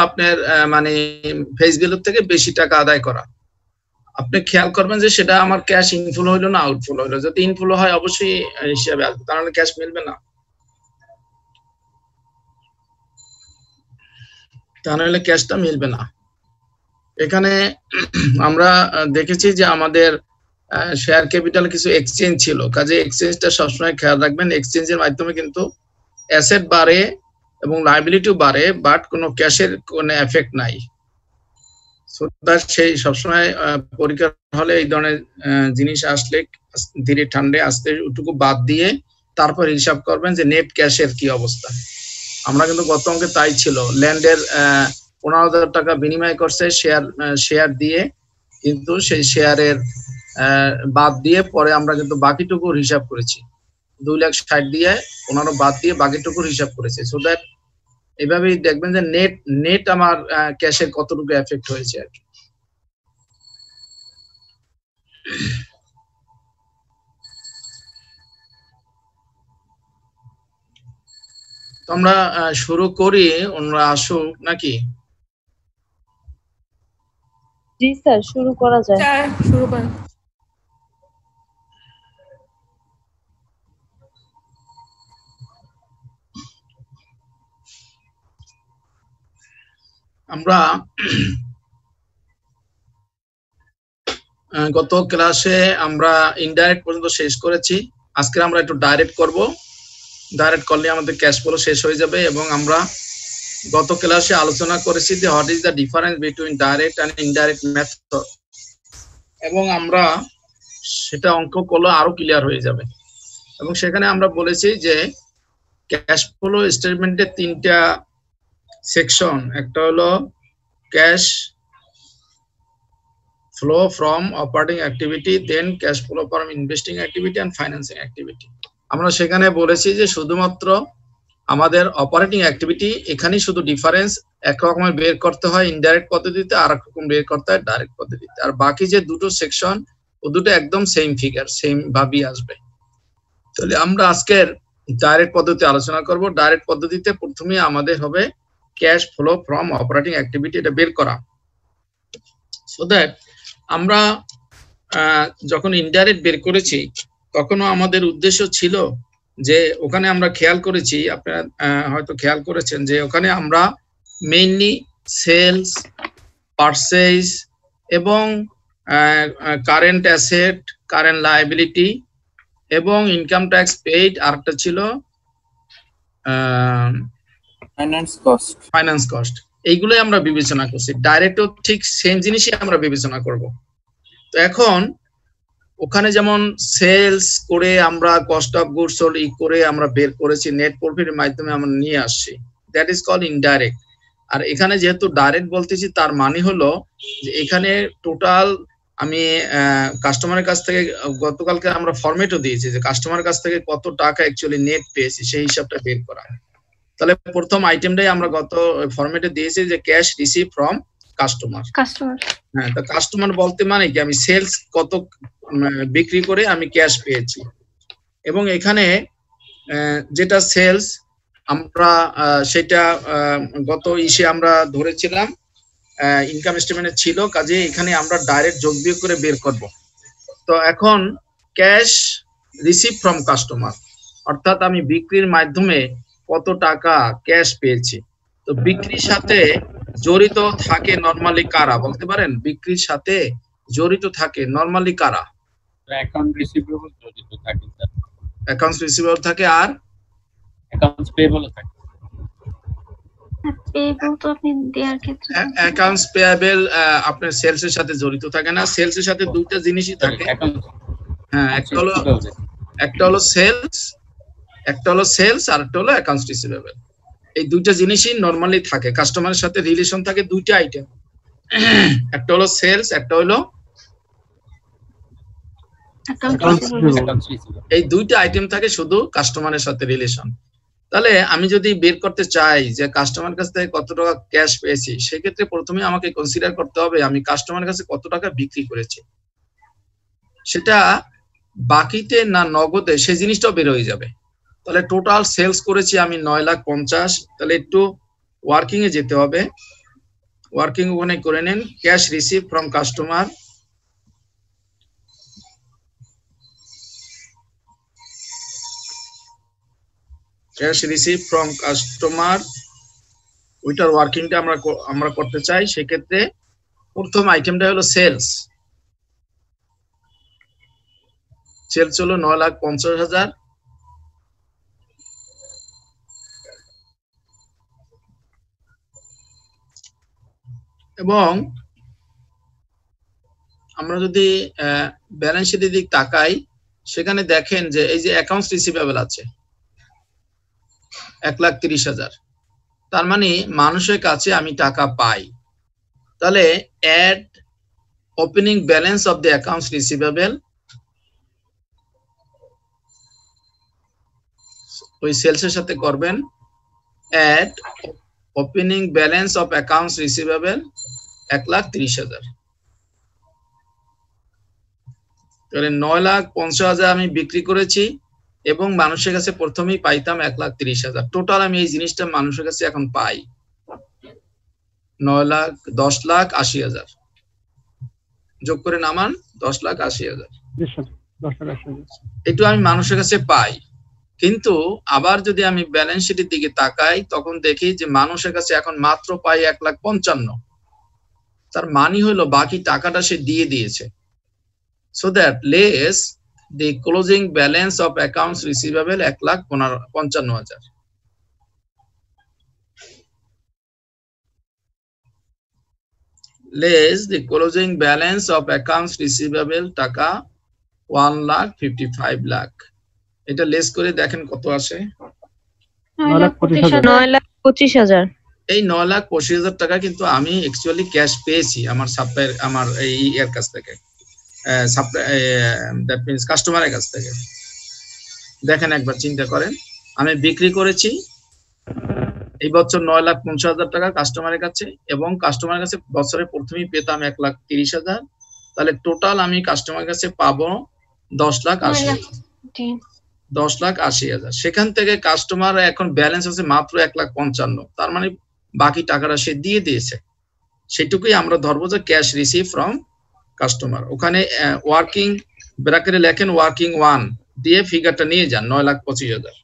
আপনার মানে face value থেকে বেশি টাকা আদায় করা। আপনি খেয়াল করবেন যে সেটা আমার ক্যাশ ইনফ্লো হইলো না আউটফ্লো হইলো। যদি ইনফ্লো হয় অবশ্যই হিসাবে আসবে, তাহলে ক্যাশ মিলবে না, তাহলে ক্যাশটা মিলবে না। এখানে আমরা দেখেছি যে আমাদের শেয়ার ক্যাপিটাল কিছু এক্সচেঞ্জ ছিল, কাজে এক্সচেঞ্জটা সবসময় খেয়াল রাখবেন। এক্সচেঞ্জের মাধ্যমে কিন্তু অ্যাসেট বাড়ে এবং লায়াবিলিটিও বাড়ে, বাট কোনো ক্যাশের কোনো এফেক্ট নাই। সেই সবসময় পরীক্ষা হলে এই ধরনের জিনিস আসলে ধীরে ঠান্ডে আস্তে ওটুকু বাদ দিয়ে তারপর হিসাব করবেন যে নেট ক্যাশের কি অবস্থা। আমরা কিন্তু গত অঙ্কে তাই ছিল, ল্যান্ডের 15,000 টাকা বিনিময় করছে শেয়ার দিয়ে, কিন্তু সেই শেয়ারের বাদ দিয়ে পরে আমরা কিন্তু বাকিটুকুর হিসাব করেছি, 2,60,000 দিয়ে 15 বাদ দিয়ে বাকিটুকুর হিসাব করেছি। সো দ্যাট এভাবেই দেখবেন যে নেট আমার ক্যাশের কতটুকু এফেক্ট হয়েছে আর কি। আমরা শুরু করি, ওনারা আসুক নাকি? জি স্যার, শুরু করা যায়। স্যার শুরু করেন। আমরা গত ক্লাসে আমরা ইনডাইরেক্ট পর্যন্ত শেষ করেছি। আজকে আমরা একটু ডাইরেক্ট করব, ডাইরেক্ট করলে আমাদের ক্যাশ ফ্লো শেষ হয়ে যাবে। এবং আমরা গত ক্লাসে আলোচনা করেছি যে what is the difference between direct and indirect method, এবং আমরা সেটা অঙ্ক করলে আরো ক্লিয়ার হয়ে যাবে। এবং সেখানে আমরা বলেছি যে ক্যাশ ফ্লো স্টেটমেন্টের 3টা সেকশন, একটা হলো cash flow from operating activity, then cash flow from investing activity and financing activity. আমরা সেখানে বলেছি যে শুধুমাত্র আমাদের অপারেটিং অ্যাক্টিভিটি এখানেই শুধু ডিফারেন্স, এক রকমের বের করতে হয় ইনডাইরেক্ট পদ্ধতিতে, আর এক রকম বের করতে হয় ডাইরেক্ট পদ্ধতিতে। আর বাকি যে দুটো সেকশন ও দুটো একদম সেম ফিগার, সেম ভাবেই আসবে। তাহলে আমরা আজকের ডাইরেক্ট পদ্ধতি আলোচনা করব। ডাইরেক্ট পদ্ধতিতে প্রথমে আমাদের হবে cash flow from operating activity, এটা বের করা। সো দ্যাট আমরা যখন ইনডাইরেক্ট বের করেছি তখনও আমাদের উদ্দেশ্য ছিল যে ওখানে আমরা খেয়াল করেছি, আপনারা হয়তো খেয়াল করেছেন যে ওখানে আমরা মেইনলি সেলস, পারচেজ এবং কারেন্ট অ্যাসেট, কারেন্ট লায়াবিলিটি এবং ইনকাম ট্যাক্স পেইড, আরেকটা ছিল ফাইন্যান্স কস্ট, এইগুলোই আমরা বিবেচনা করছি। ডাইরেক্টও ঠিক সেম জিনিসই আমরা বিবেচনা করব। তো এখন ওখানে যেমন সেলস করে আমরা কস্ট অফ গুডস সোল্ড করে আমরা বের করেছি, নেট প্রফিটের মাধ্যমে আমরা নিয়ে আসছি, দ্যাট ইজ কল্ড ইনডাইরেক্ট। আর এখানে যেহেতু ডাইরেক্ট বলতেছি, তার মানে হলো যে এখানে টোটাল আমি কাস্টমারের কাছ থেকে, গতকালকে আমরা ফরম্যাটও দিয়েছি যে কাস্টমারের কাছ থেকে কত টাকা অ্যাকচুয়ালি নেট পেয়েছি সেই হিসাবটা বের করা। তাহলে প্রথম আইটেমটাই আমরা গত ফরম্যাটে দিয়েছি যে ক্যাশ রিসিভ ফ্রম কাস্টমার। হ্যাঁ, তো কাস্টমার বলতে মানে কি, আমি সেলস কত বিক্রি করে আমি ক্যাশ পেয়েছি, এবং এখানে যেটা সেলস আমরা সেটা গত ইসে আমরা ধরেছিলাম ইনকাম স্টেটমেন্টে ছিল, কাজে এখানে আমরা ডাইরেক্ট যোগ বিয়োগ করে বের করব। তো এখন ক্যাশ রিসিভ ফ্রম কাস্টমার, অর্থাৎ আমি বিক্রির মাধ্যমে কত টাকা ক্যাশ পেয়েছি। তো বিক্রির সাথে জড়িত থাকে নরমালি কারা, বলতে পারেন? বিক্রির সাথে জড়িত থাকে নরমালি কারা? অ্যাকাউন্ট রিসিভেবল জড়িত থাকে স্যার। অ্যাকাউন্টস রিসিভেবল থাকে আর অ্যাকাউন্টস পেয়েবল থাকে। পেয়েবল তো আপনি দেয়ার ক্ষেত্রে অ্যাকাউন্টস পেয়েবল আপনার সেলস এর সাথে জড়িত থাকে না, সেলস এর সাথে দুইটা জিনিসই থাকে। হ্যাঁ, একটা হলো সেলস, একটা হলো সেলস আর একটা হলো অ্যাকাউন্টস রিসিভেবল। এই দুইটা জিনিসই নরমালি থাকে, কাস্টমারের সাথে রিলেশন থাকে দুইটা আইটেম, একটা হলো সেলস, একটা হলো এই দুইটা আইটেম থাকে শুধু কাস্টমারের সাথে রিলেশন। তাহলে আমি যদি বের করতে চাই যে কাস্টমার কাছ থেকে কত টাকা ক্যাশ পেয়েছি, সেক্ষেত্রে প্রথমে আমাকে কনসিডার করতে হবে আমি কাস্টমারের কাছে কত টাকা বিক্রি করেছি, সেটা বাকিতে না নগদে, সেই জিনিসটাও বের হয়ে যাবে। তাহলে টোটাল সেলস করেছি আমি 9,50,000, তাহলে একটু ওয়ার্কিং এ যেতে হবে। ওয়ার্কিং ওখানে করে নেন। Cash receive from customer, cash receive from customer, ওইটার ওয়ার্কিংটা আমরা করতে চাই। সেক্ষেত্রে প্রথম আইটেমটা হলো সেলস। সেলস হলো 9,50,000। এবং আমরা যদি ব্যালেন্স শিটের দিক তাকাই, সেখানে দেখেন যে এই যে অ্যাকাউন্টস রিসিভেবল আছে 1,30,000, তার মানে মানুষের কাছে আমি টাকা পাই। তাহলে add opening balance of the accounts receivable, ওই সেলসের সাথে করবেন add opening balance of accounts receivable 1,30,000। তাহলে 9,50,000 আমি বিক্রি করেছি এবং মানুষের কাছে প্রথমেই পাইতাম 1,30,000। টোটাল আমি এই জিনিসটা মানুষের কাছে এখন পাই 10,80,000। যোগ করে নামান 10,80,000। একটু আমি মানুষের কাছে পাই। কিন্তু আবার যদি আমি ব্যালেন্স শিটের দিকে তাকাই, তখন দেখি যে মানুষের কাছে এখন মাত্র পাই 1,55,000। তার মানে হলো বাকি টাকাটা সে দিয়ে দিয়েছে। So that less the closing balance of accounts receivable 1,55,000। Less the closing balance of accounts receivable টাকা 1,55,000। এটা লেস করে দেখেন কত আসে। 9,25,000। এই 9,25,000 টাকা কিন্তু আমি অ্যাকচুয়ালি ক্যাশ পেয়েছি আমার সাপ্লায়ার, আমার এই এর কাছ থেকে, দ্যাট মিন্স কাস্টমারের কাছ থেকে। দেখেন একবার চিন্তা করেন, আমি বিক্রি করেছি এই বছর 9,50,000 টাকা কাস্টমারের কাছে, এবং কাস্টমারের কাছে বছরের প্রথমেই পেতাম 1,30,000। তাহলে টোটাল আমি কাস্টমারের কাছে পাবো 10,80,000। 10,80,000। সেখান থেকে কাস্টমার এখন ব্যালেন্স আছে মাত্র 1,55,000। তার মানে বাকি টাকাটা সে দিয়ে দিয়েছে। সেটুকুই আমরা ধরবো যে ক্যাশ রিসিভ ফ্রম কাস্টমার। ওখানে ওয়ার্কিং ব্র্যাকেটে লেখেন ওয়ার্কিং 1 দিয়ে ফিগারটা নিয়ে যান 9,25,000।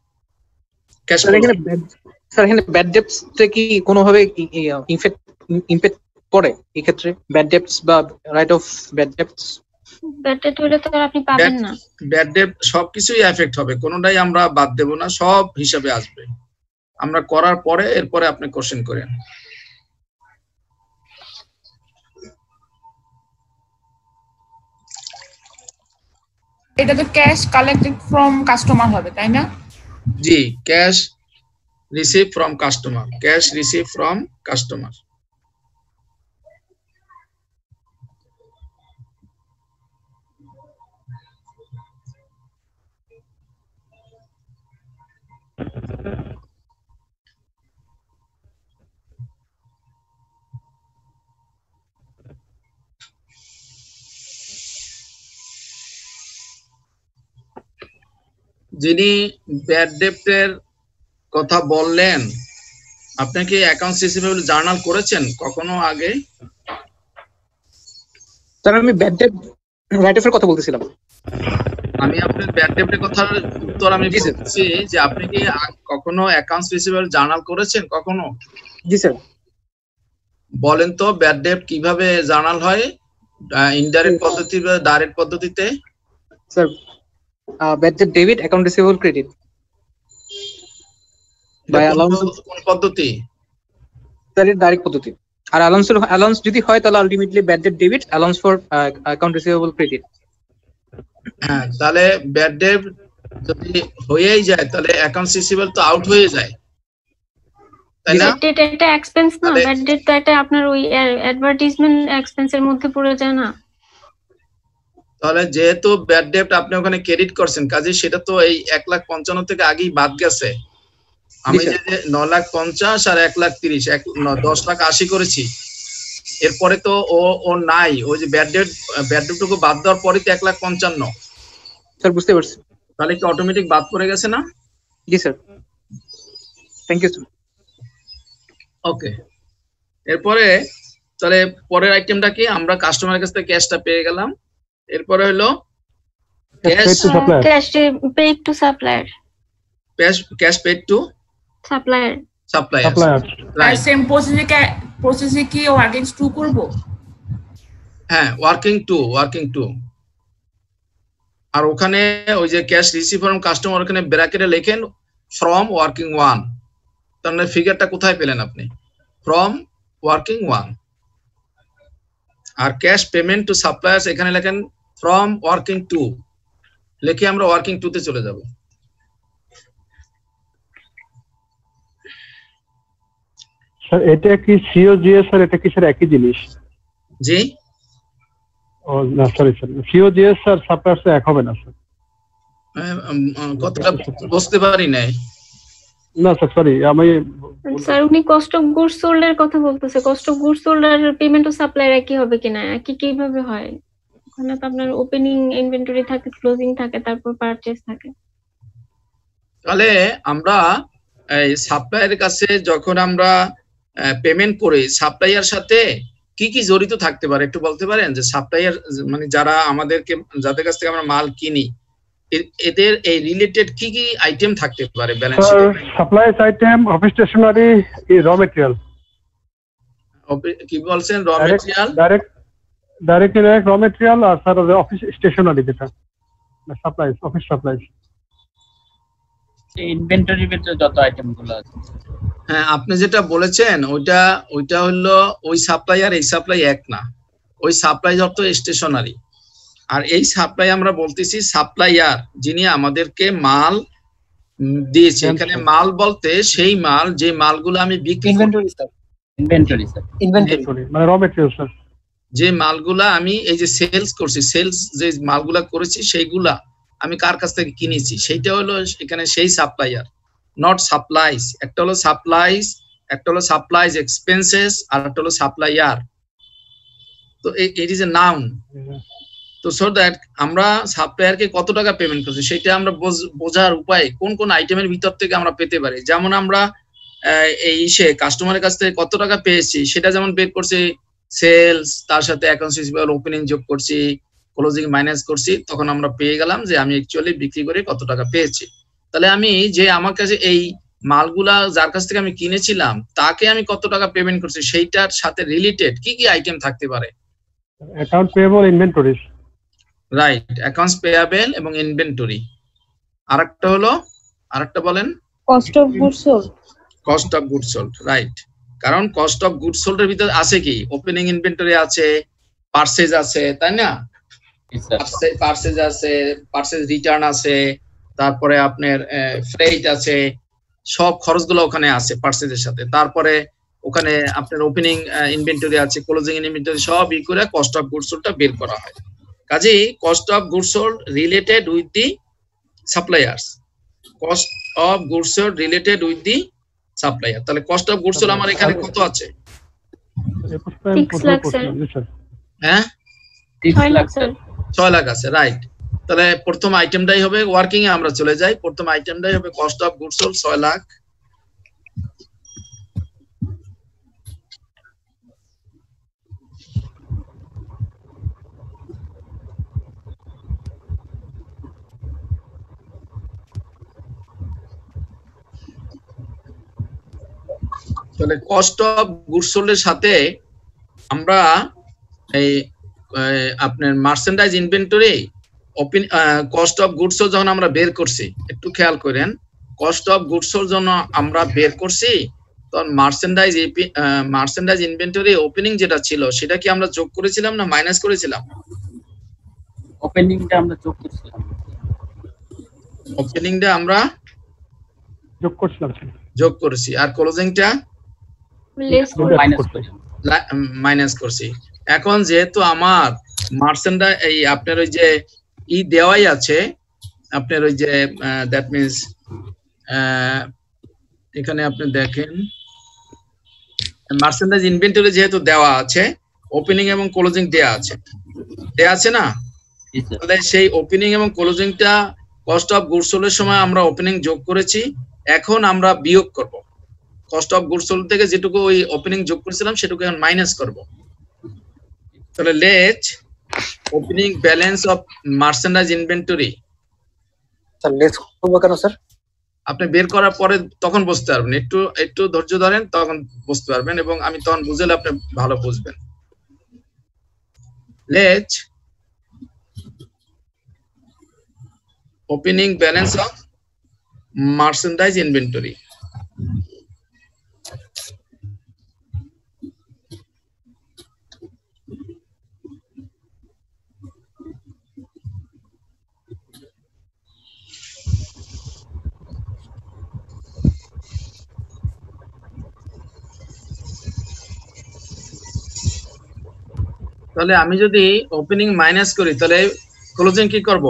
ক্যাশ স্যার এখানে ব্যাড ডেটস কি কোনোভাবে ইমপ্যাক্ট পড়ে এই ক্ষেত্রে? ব্যাড ডেটস বা right of bad dates? Bad date হলে তো আপনি পাবেন না। ব্যাড ডেট সবকিছুই এফেক্ট হবে, কোনোটাই আমরা বাদ দেব না, সব হিসাবে আসবে। আমরা করার পরে এরপরে আপনি কোশ্চেন করেন। এটা তো ক্যাশ কালেক্টেড ফ্রম কাস্টমার হবে, তাই না? জি, cash receive from customer, cash receive from customer. যিনি ব্যাড ডেপ্টের কথা বললেন, আপনি কি অ্যাকাউন্টস রিসিভেবল জার্নাল করেছেন কখনো আগে? স্যার আমি ব্যাড ডেট রাইট অফের কথা বলতেছিলাম। আমি আপনার ব্যাড ডেপ্টের কথার উত্তর আমি বলছি যে আপনি কি কখনো অ্যাকাউন্টস রিসিভেবল জার্নাল করেছেন কখনো? জি স্যার। বলেন তো ব্যাড ডেট কিভাবে জার্নাল হয়, ইনডাইরেক্ট পদ্ধতি বা ডাইরেক্ট পদ্ধতিতে? Sir bad debt debit, account receivable credit by allowance. কোন পদ্ধতি? স্যার এর ডাইরেক্ট পদ্ধতি। আর অ্যালাউন্স যদি হয় তাহলে ultimately bad debt debit, allowance for account receivable credit. হ্যাঁ, তাহলে ব্যাড ডেট যদি হয়েই যায় তাহলে অ্যাকাউন্টস রিসিভেবল তো আউট হয়ে যায়, তাই না? ব্যাড ডেট একটা এক্সপেন্স না, ব্যাড ডেট তো এটা আপনার ওই অ্যাডভার্টাইজমেন্ট এক্সপেন্সের মধ্যে পড়ে যায় না? তাহলে যেহেতু ব্যাড ডেট আপনি ওখানে ক্রেডিট করছেন, কাজে সেটা তো এই 1,55,000 থেকে আগেই বাদ গেছে। আমি যে 9,50,000 আর 1,30,000 10,80,000 করেছি, এরপরে তো ও নাই, ওই যে ব্যাড ডেটটুকু বাদ দেওয়ার পরে তো 1,55,000। স্যার বুঝতে পারছি। তাহলে কি অটোমেটিক বাদ পড়ে গেছে না? জি স্যার, থ্যাংক ইউ স্যার। ওকে, এরপরে তাহলে পরের আইটেমটা কি, আমরা কাস্টমারের কাছ থেকে ক্যাশটা পেয়ে গেলাম, এরপরে হলো cash paid to supplier, cash paid to supplier. Right, same প্রসেসে কি ওয়ার্কিং টু করব? হ্যাঁ ওয়ার্কিং টু। আর ওখানে ওই যে ক্যাশ রিসিভ ফ্রম কাস্টমার, ওখানে ব্র্যাকেটে লেখেন ফ্রম ওয়ার্কিং 1, তার মানে ফিগারটা কোথায় পেলেন আপনি? From working 1। আর ক্যাশ পেমেন্ট টু সাপ্লায়ার্স এখানে লেখেন ফ্রম ওয়ার্কিং 2, লিখে আমরা ওয়ার্কিং 2 তে চলে যাব। স্যার এটা কি সিওজিএস আর এটা কি স্যার একই জিনিস? জি, ও না সরি স্যার, সিওজিএস আর সাপ্লায়ার্স এক হবে না স্যার? কতটা বুঝতে পারি নাই। না স্যার সরি, আমি স্যার উনি কস্ট অফ গুডস সোল্ড এর কথা বলতেছে। কস্ট অফ গুডস সোল্ড আর পেমেন্ট টু সাপ্লায়ার একই হবে কিনা, একই কিভাবে হয়? ওখানে তো আপনার ওপেনিং ইনভেন্টরি থাকে, ক্লোজিং থাকে, তারপর পারচেজ থাকে। তাহলে আমরা এই সাপ্লায়ারের কাছে যখন আমরা পেমেন্ট করি, সাপ্লায়ার সাথে কি কি জড়িত থাকতে পারে একটু বলতে পারেন? যে সাপ্লায়ার মানে যারা আমাদেরকে, যাদের কাছ থেকে আমরা মাল কিনি, এদের এই রিলেটেড কি কি আইটেম থাকতে পারে ব্যালেন্স শিটে? Supplies item, office stationery, raw material. কি বলছেন? Raw material, direct raw material, আর স্যার অফিস স্টেশনারি যেটা সাপ্লাইজ, অফিস সাপ্লাইজ। ইনভেন্টরির ভিতরে যত আইটেম গুলো আছে, হ্যাঁ আপনি যেটা বলেছেন ওইটা হলো ওই সাপ্লাই আর এই সাপ্লাই এক না। ওই সাপ্লাই অর্থ স্টেশনারি, আর এই সাপ্লাই আমরা বলতেছি সাপ্লাইয়ার যিনি আমাদেরকে মাল দিয়েছে। এখানে মাল বলতে সেই মাল যে মালগুলো আমি বিক্রি ইনভেন্টরি স্যার, মানে র মেটেরিয়াল স্যার। যে মালগুলা আমি এই যে সেলস করছি, সেলস যে মালগুলা করেছি সেইগুলা আমি কার কাছ থেকে কিনেছি, সেইটা হলো এখানে সেই সাপ্লাইয়ার, নট সাপ্লাইজ। একটা হলো সাপ্লাইজ, একটা হলো সাপ্লাইজ এক্সপেন্সেস, আর একটা হলো সাপ্লাইয়ার। তো ইট ইজ এ নাউন। তো সো দ্যাট আমরা সাপ্লায়ারকে কত টাকা পেমেন্ট করছি সেটা আমরা বোঝার উপায় কোন কোন আইটেমের ভিতর থেকে আমরা পেতে পারি। যেমন আমরা এই কাস্টমারের কাছ থেকে কত টাকা পেয়েছি সেটা যেমন বের করছি, সেলস তার সাথে অ্যাকাউন্টস রিসিভেবল ওপেনিং যোগ করছি, ক্লোজিং মাইনাস করছি, তখন আমরা পেয়ে গেলাম যে আমি অ্যাকচুয়ালি বিক্রি করে কত টাকা পেয়েছি। তাহলে আমি যে আমার কাছে এই মালগুলা যার কাছ থেকে আমি কিনেছিলাম তাকে আমি কত টাকা পেমেন্ট করছি সেইটার সাথে রিলেটেড কি কি আইটেম থাকতে পারে? Account payable, inventories. Right, accounts payable এবং ইনভেন্টরি। আরেকটা হলো, আরেকটা বলেন। Cost of goods sold. Cost of goods sold, right. কারণ কস্ট অফ গুডস সোল্ড এর ভিতরে আছে কি? ওপেনিং ইনভেন্টরি আছে, পারচেজ আছে, তাই না? পারচেজ আছে, পারচেজ রিটার্ন আছে, তারপরে আপনার ফ্রেট আছে, সব খরচগুলো ওখানে আছে পারচেজের সাথে। তারপরে ওখানে আপনার ওপেনিং ইনভেন্টরি আছে, ক্লোজিং ইনভেন্টরি, সব ই করে কস্ট অফ গুডস সোল্ডটা বের করা হয়। কাজেই cost of goods sold related with the suppliers, cost of goods sold related with the supplier. তাহলে কস্ট অফ গুডস সোল্ড আমার এখানে কত আছে? 6 লাখ স্যার। হ্যাঁ 6 লাখ স্যার। 6 লাখ আছে, রাইট। তাহলে প্রথম আইটেমটাই হবে, ওয়ার্কিং এ আমরা চলে যাই, প্রথম আইটেমটাই হবে cost of goods sold 6 lakh. তাহলে কস্ট অফ গুডস সোল্ড এর সাথে আমরা এই আপনার merchandise inventory, cost of goods sold যখন আমরা বের করছি, একটু খেয়াল করেন, কস্ট অফ গুডস সোল্ড যখন আমরা বের করছি তখন মার্চেন্ডাইজ ইনভেন্টরি ওপেনিং যেটা ছিল সেটা কি আমরা যোগ করেছিলাম না মাইনাস করেছিলাম? ওপেনিংটা আমরা যোগ করেছিলাম। ওপেনিংটা আমরা যোগ করেছি, আর ক্লোজিংটা মাইনাস করছি। এখন যেহেতু আমার মার্চেন্ডাইজ এই আপনার ওই যে দেওয়াই আছে, আপনার ওই যে দ্যাট মিনস এখানে আপনি দেখেন মার্চেন্ডাইজ ইনভেন্টরি যেহেতু দেওয়া আছে, ওপেনিং এবং ক্লোজিং দেয়া আছে না? তাহলে সেই ওপেনিং এবং ক্লোজিংটা কস্ট অফ গুডস সোল্ড এর সময় আমরা ওপেনিং যোগ করেছি, এখন আমরা বিয়োগ করব। কস্ট অফ গুডস সোল্ড থেকে যেটুকু ওই ওপেনিং যোগ করেছিলাম সেটুকু এখন মাইনাস করব। তাহলে let opening balance of merchandise inventory sir less করবো কেন স্যার? আপনি বের করার পরে তখন বুঝতে পারবেন, একটু একটু ধৈর্য ধরেন, তখন বুঝতে পারবেন এবং আমি তখন বুঝলে আপনি ভালো বুঝবেন। Let opening balance of merchandise inventory. তাহলে আমি যদি ওপেনিং মাইনাস করি তাহলে ক্লোজিং কি করব?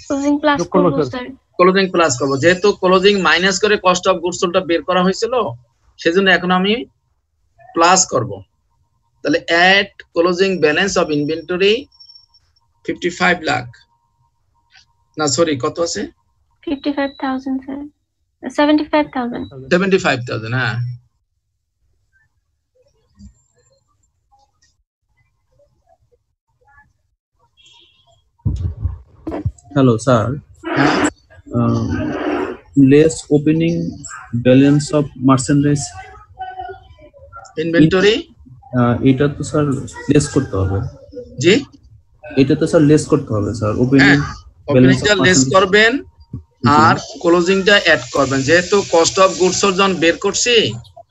ক্লোজিং প্লাস যোগ করবো, করব স্যার। স্যার। ক্লোজিং প্লাস করব, যেহেতু ক্লোজিং মাইনাস করে কস্ট অফ গুডস সোল্ডটা বের করা হয়েছিল সেজন্য এখন আমি প্লাস করব। তাহলে add closing balance of inventory 55 lakh, না সরি কত আছে? 55,000 স্যার, 75,000। 75,000, হ্যাঁ। Hello, sir. Less opening balance of merchandise. Inventory এটা তো স্যার লেস করতে হবে। জি, এটা তো স্যার লেস করতে হবে স্যার। ওপেনিং ওপেনিংটা লেস করবেন আর ক্লোজিংটা অ্যাড করবেন। যেহেতু কস্ট অফ গুডস সোল্ড যখন বের করছি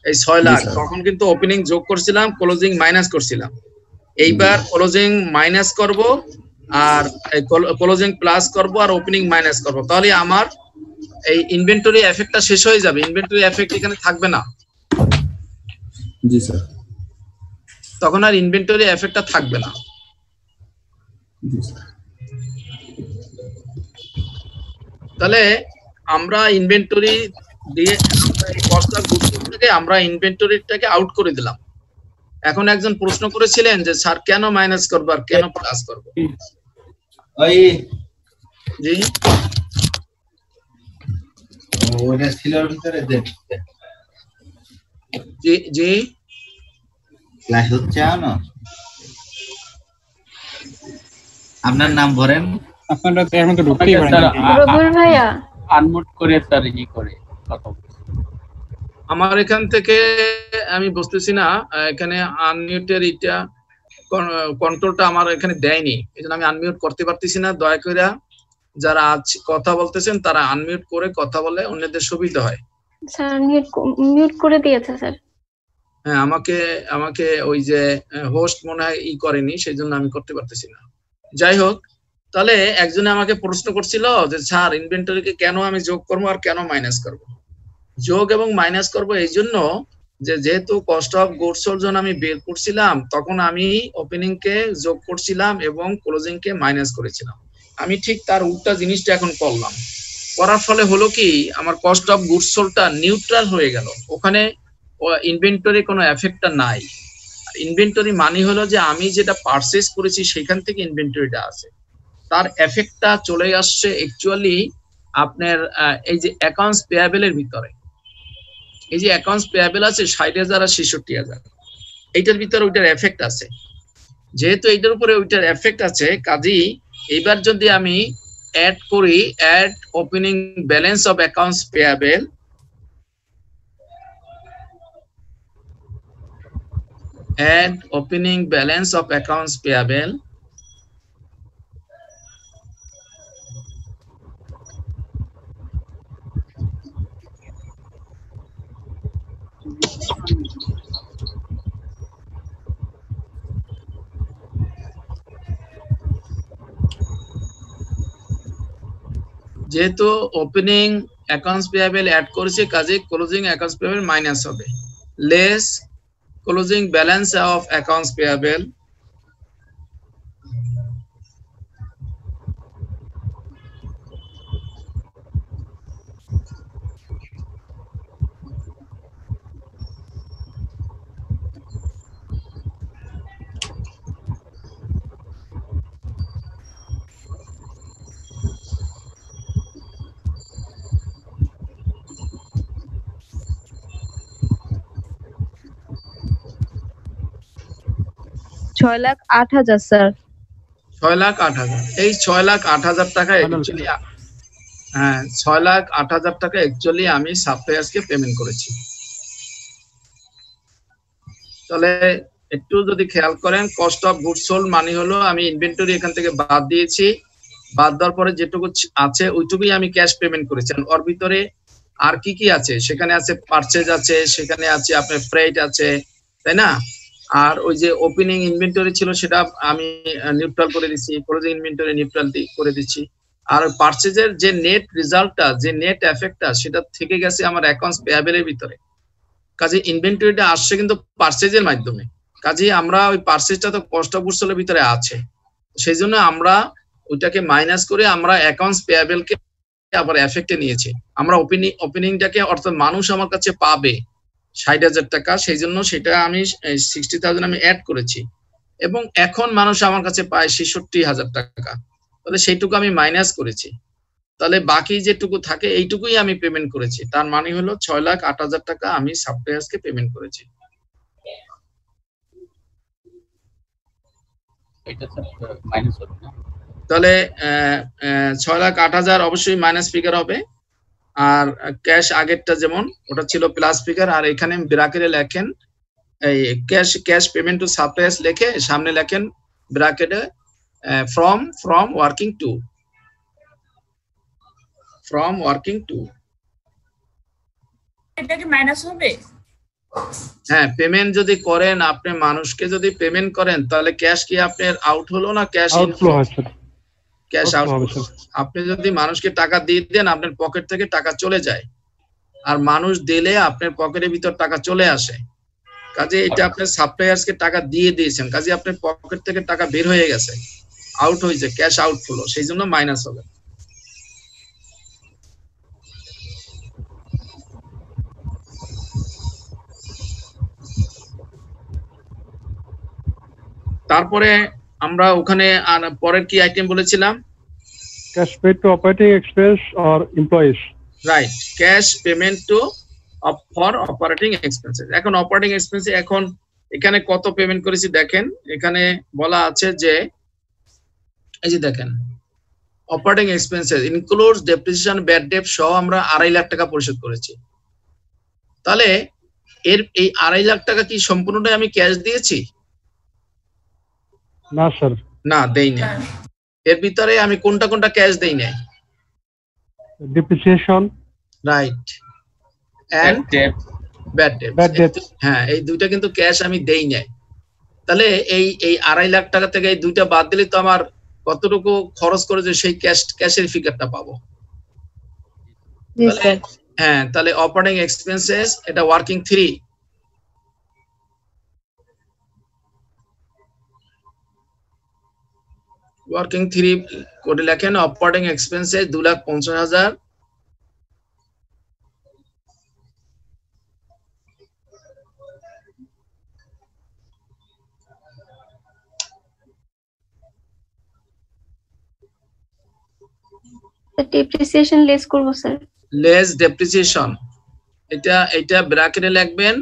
এই 6 লাখ, স্যার। তখন কিন্তু ওপেনিং যোগ করছিলাম, ক্লোজিং মাইনাস করছিলাম। এইবার ক্লোজিং মাইনাস করব আর ক্লোজিং প্লাস করব আর ওপেনিং মাইনাস করব, তাহলে আমার এই ইনভেন্টরি এফেক্টটা শেষ হয়ে যাবে, ইনভেন্টরি এফেক্ট এখানে থাকবে না। জি স্যার। তখন আর ইনভেন্টরি এফেক্টটা থাকবে না। জি স্যার। তাহলে আমরা ইনভেন্টরি দিয়ে কস্ট অফ গুডস সোল্ড থেকে আমরা ইনভেন্টরিটাকে আউট করে দিলাম। এখন একজন প্রশ্ন করেছিলেন যে স্যার কেন মাইনাস করব আর কেন প্লাস করব? ওই জি, ওটা ছিলর ভিতরে দেখ জি, জি, ক্লাস হচ্ছে না। আপনার নাম ভরেন। আপনারা তো এর মধ্যে ঢুকতেই পারেন স্যার না। রবুল ভাইয়া আনমিউট করে স্যার ই করে কথা বলুন। আমার এখান থেকে আমি বুঝতেছি না, এখানে আনমিউটের এটা কন্ট্রোলটা আমার এখানে দেয়নি, এজন্য আমি আনমিউট করতে পারতেছি না। দয়া করে যারা আজ কথা বলতেছেন তারা আনমিউট করে কথা বলে অন্যদের সুবিধা হয়। স্যার মিউট করে দিয়েছে স্যার। হ্যাঁ, আমাকে ওই যে হোস্ট মনে হয় ই করেনি, সেই জন্য আমি করতে পারতেছি না। যাই হোক, তাহলে একজনে আমাকে প্রশ্ন করছিল যে স্যার ইনভেন্টরিকে কেন আমি যোগ করবো আর কেন মাইনাস করব? যোগ এবং মাইনাস করব এই জন্য যে যেহেতু কস্ট অফ গুডস সোল্ড যখন আমি বের করছিলাম তখন আমি ওপেনিং কে যোগ করছিলাম এবং ক্লোজিং কে মাইনাস করেছিলাম। আমি ঠিক তার উল্টা জিনিসটা এখন করলাম। করার ফলে হলো কি, আমার কস্ট অফ গুডস সোল্ডটা নিউট্রাল হয়ে গেল, ওখানে ইনভেন্টরি কোনো এফেক্টটা নাই। ইনভেন্টরি মানে হলো যে আমি যেটা পারচেজ করেছি সেখান থেকে ইনভেন্টরিটা আছে, তার এফেক্টটা চলে আসছে অ্যাকচুয়ালি আপনার এই যে অ্যাকাউন্টস পেয়াবেলের ভিতরে। এই যে অ্যাকাউন্টস পেয়াবেল আছে 60,000 আর 66,000, এইটার ভিতরে ওইটার এফেক্ট আছে। যেহেতু এইটার উপরে ওইটার এফেক্ট আছে, কাজেই এইবার যদি আমি অ্যাড করি add opening balance of accounts payable, add opening balance of accounts payable, যেহেতু ওপেনিং অ্যাকাউন্টস পেয়াবেল অ্যাড করেছে কাজে ক্লোজিং অ্যাকাউন্টস পেয়াবেল মাইনাস হবে, less closing balance of accounts payable 6,08,000 sir. 6,08,000। এই 6,08,000 টাকা অ্যাকচুয়ালি, হ্যাঁ 6,08,000 টাকা অ্যাকচুয়ালি আমি সাপ্লায়ার্সকে পেমেন্ট করেছি। তাহলে একটু যদি খেয়াল করেন, কস্ট অফ গুডস সোল্ড মানে হলো আমি ইনভেন্টরি এখান থেকে বাদ দিয়েছি, বাদ দেওয়ার পরে যেটুকু আছে ওইটুকুই আমি ক্যাশ পেমেন্ট করেছি। ওর ভিতরে আর কি কি আছে, সেখানে আছে পারচেজ আছে, সেখানে আছে আপনার ফ্রেট আছে, তাই না? আর ওই যে ওপেনিং ইনভেন্টরি ছিল সেটা আমি নিউট্রাল করে দিচ্ছি, ক্লোজিং ইনভেন্টরি নিউট্রাল করে দিচ্ছি। আর পারচেজের যে নেট রেজাল্টটা, যে নেট এফেক্টটা, সেটা থেকে গেছে আমার অ্যাকাউন্টস পেয়াবেলের ভিতরে। কাজে ইনভেন্টরিটা আসছে কিন্তু পারচেজের মাধ্যমে, কাজে আমরা ওই পারচেজটা তো কস্ট অফ গুডস সোল্ডের ভিতরে আছে, সেই জন্য আমরা ওইটাকে মাইনাস করে আমরা অ্যাকাউন্টস পেয়াবেলকে আবার এফেক্টে নিয়েছি। আমরা ওপেনিংটাকে, অর্থাৎ মানুষ আমার কাছে পাবে 60,000 টাকা, সেই জন্য সেটা আমি 60,000 আমি অ্যাড করেছি, এবং এখন মানুষ আমার কাছে পায় 66,000 টাকা, তাহলে সেইটুকু আমি মাইনাস করেছি। তাহলে বাকি যেটুকু থাকে এইটুকুই আমি পেমেন্ট করেছি, তার মানে হলো 6,08,000 টাকা আমি সাপ্লায়ার্সকে পেমেন্ট করেছি। এটা স্যার মাইনাস হবে না? তাহলে 6,08,000 অবশ্যই মাইনাস ফিগার হবে, আর ক্যাশ আগেরটা যেমন ওটা ছিল প্লাস ফিগার, আর এখানে ব্র্যাকেটে লেখেন এই ক্যাশ পেমেন্ট টু সাপ্লায়ার্স লিখে সামনে লেখেন ব্র্যাকেটে from working to, from working to. এটা কি মাইনাস হবে? হ্যাঁ, পেমেন্ট যদি করেন আপনি, মানুষকে যদি পেমেন্ট করেন, তাহলে ক্যাশ কি আপনার আউট হলো না ক্যাশ আউটফ্লো হয় স্যার। Cash out? হবে স্যার। আপনি যদি মানুষকে টাকা দিয়ে দেন আপনার পকেট থেকে টাকা চলে যায়, আর মানুষ দিলে আপনার পকেটের ভিতর টাকা চলে আসে, কাজে এটা আপনি সাপ্লায়ার্সকে টাকা দিয়ে দিয়েছেন, কাজে আপনার পকেট থেকে টাকা বের হয়ে গেছে, আউট হয়েছে, ক্যাশ আউটফ্লো, সেই জন্য মাইনাস হবে। তারপরে আমরা ওখানে পরের কি আইটেম বলেছিলাম? Cash paid to operating expense or employees. Right, cash payment to for operating expenses. এখন অপারেটিং এক্সপেন্সে এখন এখানে কত পেমেন্ট করেছি দেখেন, এখানে বলা আছে যে এই যে দেখেন operating expenses includes depreciation bad date সহ আমরা 2.5 লাখ টাকা পরিশোধ করেছি। তাহলে এই 2.5 লাখ টাকা কি সম্পূর্ণটাই আমি ক্যাশ দিয়েছি? না স্যার। না, দেই না। এর ভিতরে আমি কোনটা কোনটা ক্যাশ দেই নাই? Depreciation, right, and bad debt. হ্যাঁ, এই দুইটা কিন্তু ক্যাশ আমি দেই নাই। তাহলে এই 2.5 লাখ টাকা থেকে এই দুইটা বাদ দিলে তো আমার কতটুকু খরচ করেছে সেই ক্যাশের ফিগারটা পাবো। জি স্যার। হ্যাঁ, তাহলে অপারেটিং এক্সপেন্সেস এটা ওয়ার্কিং 3, ওয়ার্কিং 3 কোডে লেখেন অপারেটিং এক্সপেন্সেস 2,50,000, ডেপ্রিসিয়েশন লেস করব স্যার। লেস ডেপ্রিসিয়েশন, এটা ব্র্যাকেটে লিখবেন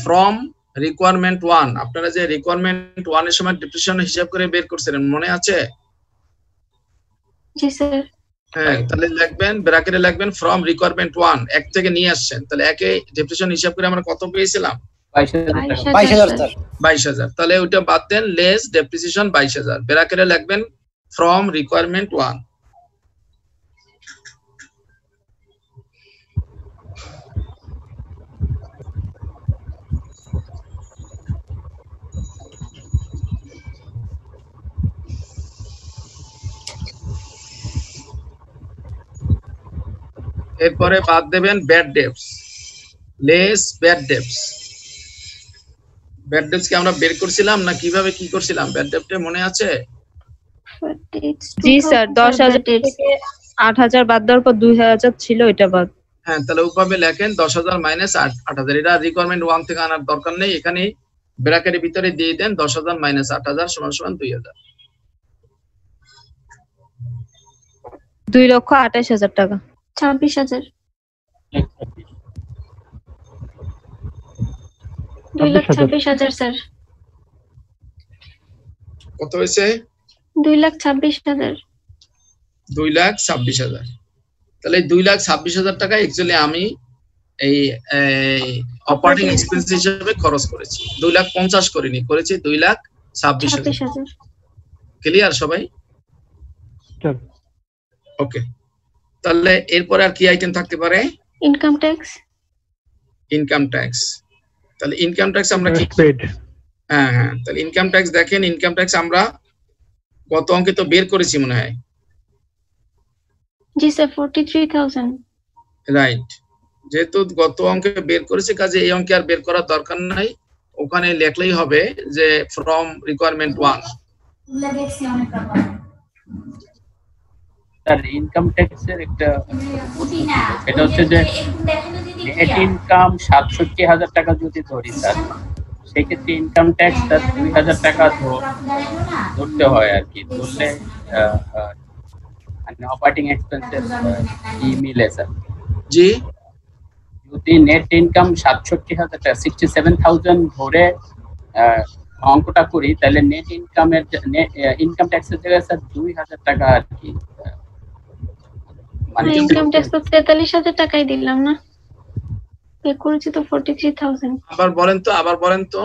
ফ্রম রিকোয়ারমেন্ট 1। আপনারা যে রিকোয়ারমেন্ট 1 এর সময় ডেপ্রিসিয়েশন হিসাব করে বের করছিলেন মনে আছে? জি স্যার। হ্যাঁ, তাহলে লিখবেন ব্র্যাকেটে লিখবেন ফ্রম রিকোয়ারমেন্ট 1, এক থেকে নিয়ে আসছেন, তাহলে একে ডেপ্রিসিয়েশন হিসাব করে আমরা কত পেয়েছিলাম? 22,000 স্যার। 22,000। তাহলে ওইটা বাদ দেন, লেস ডেপ্রিসিয়েশন 22,000, ব্র্যাকেটে লিখবেন ফ্রম রিকোয়ারমেন্ট 1। এরপরে বাদ দেবেন bad dates, less bad dates. Bad dates কি আমরা বের করছিলাম না কিভাবে কি করছিলাম? ব্যাড ডেটে মনে আছে? জি স্যার, 10,000 থেকে 8,000 বাদ দেওয়ার পর 2,000 ছিল, এটা বাদ। হ্যাঁ, তাহলে ওইভাবে লেখেন 10,000 মাইনাস 8,000। এটা রিকোয়ারমেন্ট 1 থেকে আনার দরকার নেই, এখানে ব্র্যাকেটের ভিতরে দিয়ে দেন 10,000 মাইনাস 8,000 সমান 2,000। 2,28,000 টাকা। 26,000। 2,26,000 স্যার। কত হয়েছে? 2,26,000। 2,26,000। তাহলে 2,26,000 টাকা অ্যাকচুয়ালি আমি এই অপারেটিং এক্সপেন্স হিসেবে খরচ করেছি। 2,50,000 করিনি, করেছি 2,26,000। ক্লিয়ার সবাই? ওকে, তাহলে এরপরে আর কি আইটেম থাকতে পারে? Income tax. Income tax. তাহলে ইনকাম ট্যাক্স আমরা কি? হ্যাঁ, তাহলে ইনকাম ট্যাক্স দেখেন, ইনকাম ট্যাক্স আমরা কত অঙ্কে তো বের করেছি মনে হয়। জি স্যার, 43,000। রাইট, যেহেতু গত অঙ্কে বের করেছি কাজে এই অঙ্কে আর বের করার দরকার নাই, ওখানে লেখলেই হবে যে ফ্রম রিকোয়ারমেন্ট 1। স্যার ইনকাম ট্যাক্সের একটা এটা হচ্ছে যে নেট ইনকাম 67,000 টাকা যদি ধরি স্যার, সেক্ষেত্রে ইনকাম ট্যাক্স স্যার 2,000 টাকা ধরতে হয় আর কি। ধরলে মানে অপারেটিং এক্সপেন্সেস কি মিলে স্যার? জি, যদি নেট ইনকাম 67,000 টাকা 67,000 ধরে অঙ্কটা করি, তাহলে নেট ইনকামের ইনকাম ট্যাক্সের জায়গায় স্যার 2,000 টাকা আর কি। মানে ইনকাম ট্যাক্স তো 43,000 টাকাই দিলাম না, পে করেছি তো 43,000। আবার বলেন তো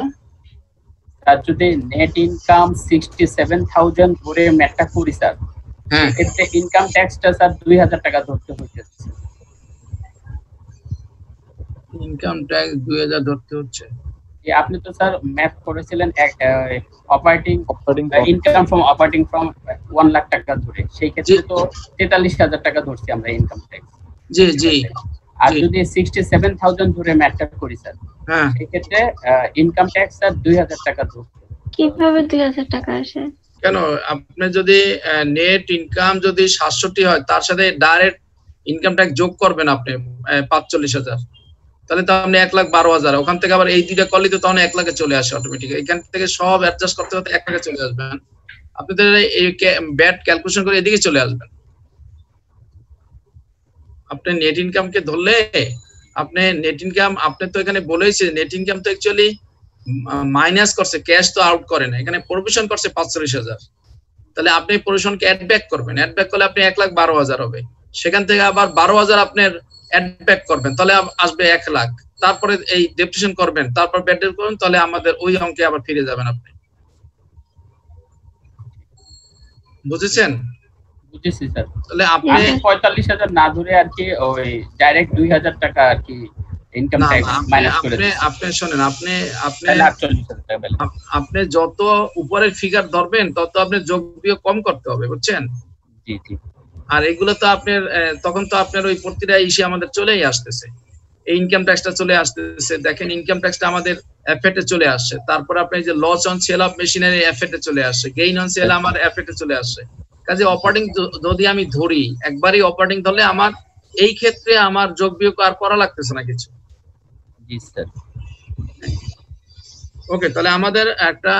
স্যার যদি নেট ইনকাম 67,000 ধরে ম্যাথটা করি স্যার, হ্যাঁ, এতে ইনকাম ট্যাক্সটা স্যার 2,000 টাকা ধরতে হচ্ছে। ইনকাম ট্যাক্স 2,000 ধরতে হচ্ছে। আপনি তো স্যার ম্যাথ করেছিলেন অপারেটিং ইনকাম ফ্রম 1 লাখ টাকা ধরে, সেই ক্ষেত্রে তো 43,000 টাকা ধরছি আমরা ইনকাম ট্যাক্স। জি। আর যদি 67,000 ধরে ম্যাথটা করি স্যার, হ্যাঁ, সেই ক্ষেত্রে ইনকাম ট্যাক্স স্যার 2,000 টাকা ধরছে। কিভাবে 2,000 টাকা আসে? কেন, আপনি যদি নেট ইনকাম যদি 67 হয়, তার সাথে ডাইরেক্ট ইনকাম ট্যাক্স যোগ করবেন আপনি 45,000, তাহলে তো আপনি 1,12,000। ওখান থেকে আবার এই দুইটা করলে তো তখন 1 লাখে চলে আসে অটোমেটিক। এখান থেকে সব অ্যাডজাস্ট করতে করতে 1 লাখে চলে আসবেন। আপনি তো এই ব্যাট ক্যালকুলেশন করে এদিকে চলে আসবেন। আপনি নেট ইনকামকে ধরলে আপনি নেট ইনকাম, আপনি তো এখানে বলেছে নেট ইনকাম তো অ্যাকচুয়ালি মাইনাস করছে, ক্যাশ তো আউট করে না, এখানে প্রভিশন করছে 45,000। তাহলে আপনি প্রভিশনকে অ্যাড ব্যাক করবেন, অ্যাড ব্যাক করলে আপনি 1,12,000 হবে। সেখান থেকে আবার 12,000 আপনার অ্যাড ব্যাক করবেন, তাহলে আসবে 1 লাখ। তারপরে এই ডেপ্রিসিয়েশন করবেন, তারপর ব্যাড ডেট করবেন, তাহলে আমাদের ওই অঙ্কে আবার ফিরে যাবেন আপনি। বুঝেছেন? বুঝেছি স্যার। তাহলে আপনি 45,000 না ধরে আর কি ওই ডাইরেক্ট 2,000 টাকা আর কি ইনকাম ট্যাক্স মাইনাস করে আপনি শুনেন, আপনি 48,000 টাকা ব্যালেন্স। আপনি যত উপরের ফিগার ধরবেন তত আপনি যোগ বিয়োগ কম করতে হবে, বুঝছেন? জি। আর এগুলো তো আপনার তখন তো আপনার ওই প্রতিটা ইস্যু আমাদের চলেই আসতেছে। এই ইনকাম ট্যাক্সটা চলে আসতেছে, দেখেন ইনকাম ট্যাক্সটা আমাদের এফেক্টে চলে আসছে। তারপর আপনি যে loss on sale of machinery এফেক্টে চলে আসছে, গেইন অন সেল আমার এফেক্টে চলে আসছে। কাজে অপারেটিং যদি আমি ধরি, একবারই অপারেটিং ধরলে আমার এই ক্ষেত্রে আমার যোগ বিয়োগ আর করা লাগতেছে না কিছু। জি স্যার। ওকে, তাহলে আমাদের একটা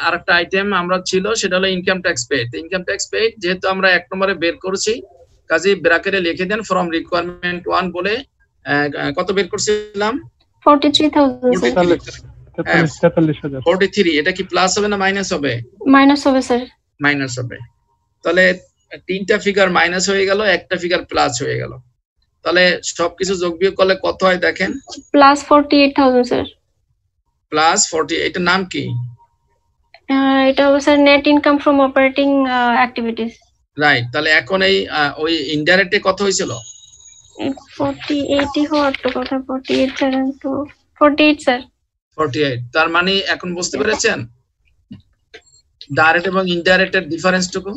আরেকটা আইটেম আমরা ছিল, সেটা হলো income tax paid. Income tax paid যেহেতু আমরা 1 নম্বরে বের করেছি, কাজে ব্র্যাকেটে লিখে দেন ফ্রম রিকোয়ারমেন্ট 1 বলে কত বের করছিলাম? 43,000। 43। এটা কি প্লাস হবে না মাইনাস হবে? মাইনাস হবে স্যার। মাইনাস হবে। তাহলে 3টা ফিগার মাইনাস হয়ে গেল, একটা ফিগার প্লাস হয়ে গেল। তাহলে সবকিছু যোগ বিয়োগ করলে কত হয় দেখেন? Plus 48,000 sir. প্লাস 40। এটার নাম কি? এটা হবে sir net income from operating activities. Right. তাহলে এখন এই ওই ইনডাইরেক্টে কত হয়েছিল? 48 হওয়ার তো কথা। 48 স্যার, তো 48 স্যার। 48। তার মানে এখন বুঝতে পেরেছেন ডাইরেক্ট এবং ইনডাইরেক্টের ডিফারেন্সটুকু?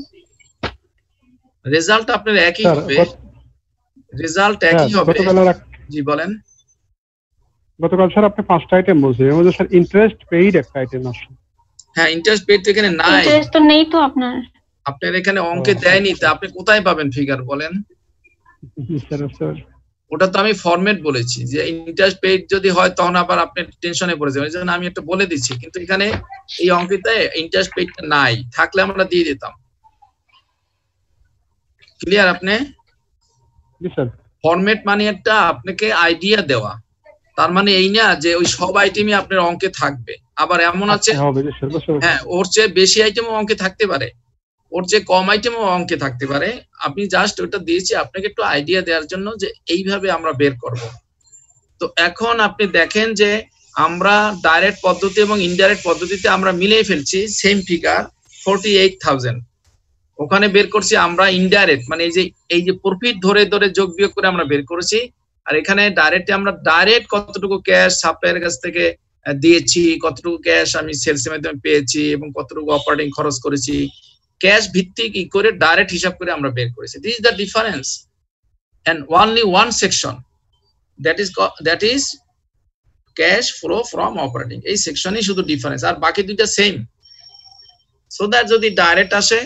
রেজাল্ট আপনার একই হবে, রেজাল্ট একই হবে। জি বলেন। গতকাল স্যার আপনি 5টা আইটেম বলছেন, এর মধ্যে স্যার ইন্টারেস্ট পেইড একটা আইটেম আছে। হ্যাঁ, ইন্টারেস্ট পেইড তো এখানে নাই। ইন্টারেস্ট তো নেই তো আপনার এখানে অঙ্কে দেয়নি, তা আপনি কোথায় পাবেন ফিগার বলেন? স্যার ওটা তো আমি ফরম্যাট বলেছি যে ইন্টারেস্ট পেইড যদি হয় তখন আবার আপনি টেনশনে পড়ে যাবেন, এজন্য আমি একটা বলে দিচ্ছি। কিন্তু এখানে এই অঙ্কেতে ইন্টারেস্ট পেইডটা নাই, থাকলে আমরা দিয়ে দিতাম। ক্লিয়ার আপনি? জি স্যার। ফরম্যাট মানে একটা আপনাকে আইডিয়া দেওয়া তার মানে এই না যে ওই সব আইটেমই আপনার অঙ্কে থাকবে, আবার এমন আছে হ্যাঁ ওর চেয়ে বেশি আইটেমও অঙ্কে থাকতে পারে, ওর চেয়ে কম আইটেমও অঙ্কে থাকতে পারে। আপনি জাস্ট ওটা দিয়েছি আপনাকে একটু আইডিয়া দেওয়ার জন্য যে এইভাবে আমরা বের করব। তো এখন আপনি দেখেন যে আমরা ডাইরেক্ট পদ্ধতি এবং ইনডাইরেক্ট পদ্ধতিতে আমরা মিলিয়ে ফেলছি সেম ফিগার 48,000। ওখানে বের করছি আমরা ইনডাইরেক্ট, মানে এই যে প্রফিট ধরে ধরে যোগ বিয়োগ করে আমরা বের করেছি। আর এখানে আমরা ডাইরেক্ট কতটুকু ক্যাশ সাপ্লায়ারের কাছ থেকে দিয়েছি, কতটুকু ক্যাশ আমি সেলসের মাধ্যমে পেয়েছি এবং কতটুকু অপারেটিং খরচ করেছি, ক্যাশ ভিত্তিক ই করে ডাইরেক্ট হিসাব করে আমরা বের করেছি। This is the difference and only one section that is cash flow from operating. এই সেকশনই শুধু ডিফারেন্স, আর বাকি দুইটা সেম। সো দ্যাট যদি ডাইরেক্ট আসে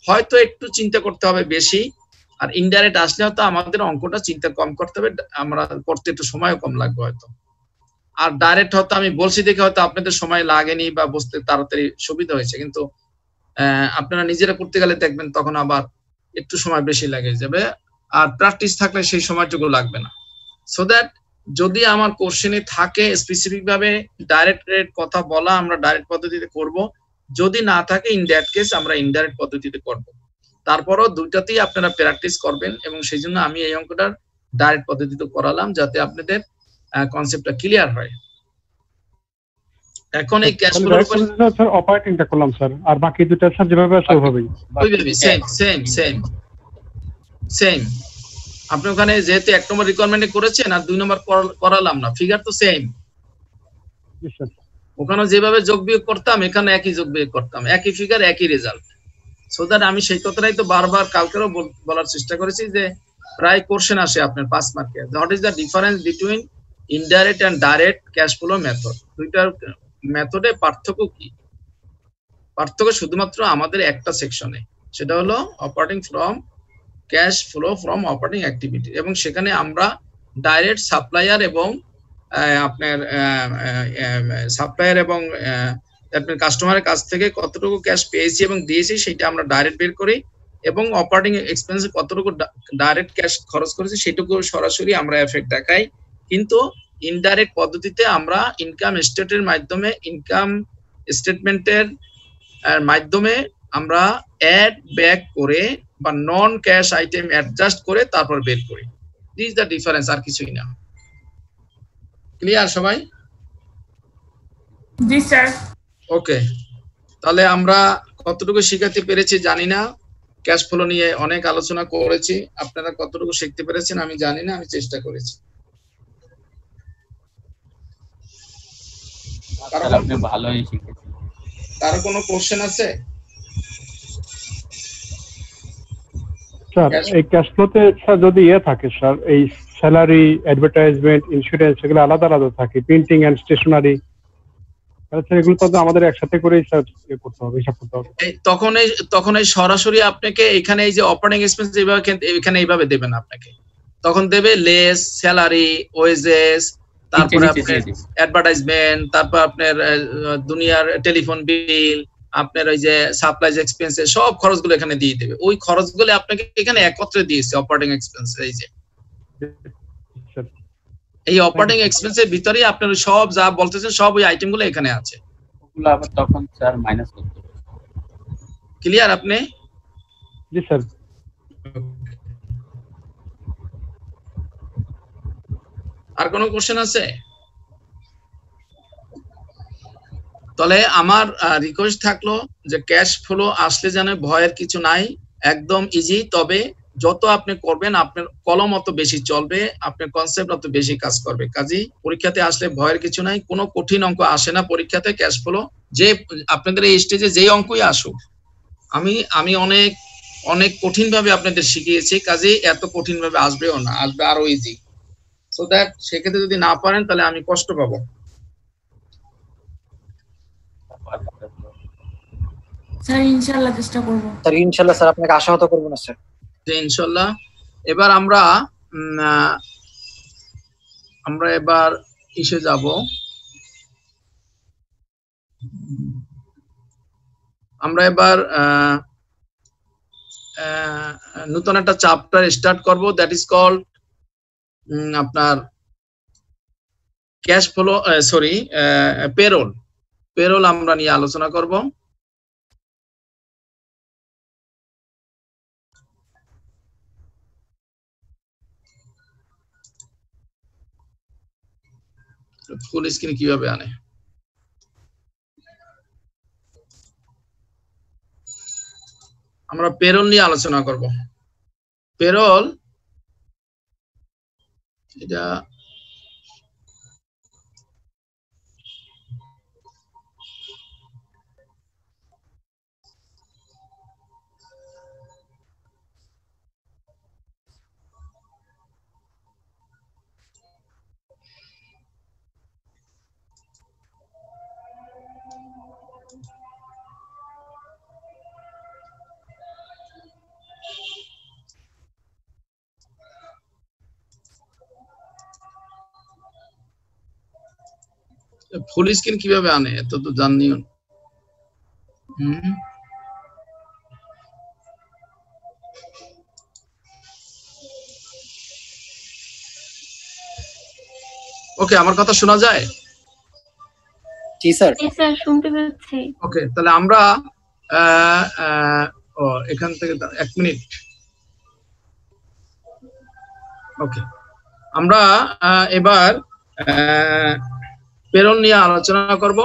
হয়তো একটু চিন্তা করতে হবে বেশি, আর ইনডাইরেক্ট আসলে হয়তো আমাদের অঙ্কটা চিন্তা কম করতে হবে, আমরা করতে একটু সময়ও কম লাগবে হয়তো। আর ডাইরেক্ট হয়তো আমি বলছি দেখে হয়তো আপনাদের সময় লাগেনি বা বুঝতে তাড়াতাড়ি সুবিধা হয়েছে, কিন্তু আপনারা নিজেরা করতে গেলে দেখবেন তখন আবার একটু সময় বেশি লাগে যাবে, আর প্র্যাকটিস থাকলে সেই সময়টুকু লাগবে না। সো দ্যাট যদি আমার কোশ্চেনে থাকে স্পেসিফিক ভাবে ডাইরেক্ট রেট কথা বলা আমরা ডাইরেক্ট পদ্ধতিতে করব, যদি না থাকে ইন দ্যাট কেস আমরা ইনডাইরেক্ট পদ্ধতিতে করব। তারপরও দুইটাতেই আপনারা প্র্যাকটিস করবেন, এবং সেই জন্য আমি এই অঙ্কটার ডাইরেক্ট পদ্ধতিতে করালাম যাতে আপনাদের কনসেপ্টটা ক্লিয়ার হয়। এখন এই ক্যাশ ফ্লোর উপর স্যার অপারেটিংটা করলাম স্যার, আর বাকি দুটো স্যার যেভাবে আছে ওইভাবেই ওইভাবেই সেম। আপনি ওখানে যেহেতু 1 নম্বর রিকোয়ারমেন্টে করেছেন আর 2 নম্বর করালাম না, ফিগার তো সেম। ওখানে যেভাবে যোগ বিয়োগ করতাম এখানে একই যোগ বিয়োগ করতাম, একই ফিগার একই রেজাল্ট। সো দ্যাট আমি সেই কথাটাই তো বারবার কালকেও বলার চেষ্টা করেছি যে প্রায় কোশ্চেন আসে আপনার 5 মার্কে, what is the difference between indirect and direct cash flow method. দুইটার মেথডে পার্থক্য কি? পার্থক্য শুধুমাত্র আমাদের একটা সেকশনে, সেটা হলো operating from cash flow from operating activity, এবং সেখানে আমরা ডাইরেক্ট সাপ্লায়ার এবং আপনার আপনার কাস্টমারের কাছ থেকে কতটুকু ক্যাশ পেয়েছি এবং দিয়েছি সেটা আমরা ডাইরেক্ট বের করি, এবং অপারেটিং এক্সপেন্সে কতটুকু ডাইরেক্ট ক্যাশ খরচ করেছি সেটুকু সরাসরি আমরা এফেক্ট দেখাই। কিন্তু ইনডাইরেক্ট পদ্ধতিতে আমরা ইনকাম স্টেটমেন্টের মাধ্যমে আমরা অ্যাড ব্যাক করে বা নন ক্যাশ আইটেম অ্যাডজাস্ট করে তারপর বের করি। দিস দ্য ডিফারেন্স, আর কিছুই না। ক্লিয়ার সবাই? জি স্যার। ওকে, তাহলে আমরা কতটুকু শিখাতে পেরেছি জানি না। ক্যাশ ফ্লো নিয়ে অনেক আলোচনা করেছি, আপনারা কতটুকু শিখতে পেরেছেন আমি জানি না, আমি চেষ্টা করেছি। আপনি ভালোই শিখেছেন। কারো কোনো কোশ্চেন আছে? স্যার এই ক্যাশ ফ্লোতে স্যার যদি থাকে স্যার, এই স্যালারি, অ্যাডভার্টাইজমেন্ট, ইন্স্যুরেন্স এগুলো আলাদা আলাদা থাকে, প্রিন্টিং এন্ড স্টেশনারি, স্যার এগুলো তো আমাদের একসাথে করেই স্যার করতে হবে, হিসাব করতে হবে। তখন এই সরাসরি আপনাকে এখানে এই যে অপারেটিং এক্সপেন্স এখানে এইভাবে দেবেন, আপনাকে তখন দেবে লেস স্যালারি, ওয়েজেস, তারপরে আপনার অ্যাডভার্টাইজমেন্ট, তারপর আপনার দুনিয়ার টেলিফোন বিল, আপনার ওই যে সাপ্লাইজ এক্সপেন্স, সব খরচগুলো এখানে দিয়ে দেবে। ওই খরচগুলো আপনাকে এখানে একত্রে দিয়েছে অপারেটিং এক্সপেন্স। এই যে এই অপারেটিং এক্সপেন্সের ভিতরেই আপনার সব যা বলতেছেন সব ওই আইটেমগুলো এখানে আছে, ওগুলো আবার তখন স্যার মাইনাস করতে হবে। ক্লিয়ার আপনি? জি স্যার। আর কোনো কোশ্চেন আছে? তাহলে আমার রিকোয়েস্ট থাকলো যে ক্যাশ ফ্লো আসলে যেন ভয়ের কিছু নাই, একদম ইজি। তবে যত আপনি করবেন আপনার কলম অত বেশি চলবে, আপনার কনসেপ্ট অত বেশি কাজ করবে। কাজী পরীক্ষাতে আসলে ভয়ের কিছু নাই, কোনো কঠিন অঙ্ক আসে না পরীক্ষাতে ক্যাশ ফ্লো। যে আপনাদের এই স্টেজে যেই অঙ্কই আসুক, আমি অনেক অনেক কঠিন ভাবে আপনাদের শিখিয়েছি, কাজে এত কঠিন ভাবে আসবেও না, আসবে আরো ইজি। সো দ্যাট সেক্ষেত্রে যদি না পারেন তাহলে আমি কষ্ট পাবো। স্যার ইনশাআল্লাহ চেষ্টা করব। স্যার ইনশাআল্লাহ স্যার, আপনাকে আশাহত করব না স্যার। জি ইনশাআল্লাহ। এবার আমরা এবার ইসে যাব, আমরা এবার নতুন একটা চ্যাপ্টার স্টার্ট করব, দ্যাট ইজ কল্ড আপনার cash flow sorry payroll, payroll আমরা নিয়ে আলোচনা করব। ফুল স্ক্রিন কিভাবে আনে? আমরা পেরোল নিয়ে আলোচনা করব। পেরোল এটা ফুল স্ক্রিন কিভাবে আনে এত তো জানিও। ওকে, আমার কথা শোনা যায়? জি স্যার। জি স্যার, শুনতে পাচ্ছি। ওকে, তাহলে আমরা এখান থেকে 1 মিনিট। ওকে, আমরা এবার পেরোল নিয়ে আলোচনা করব।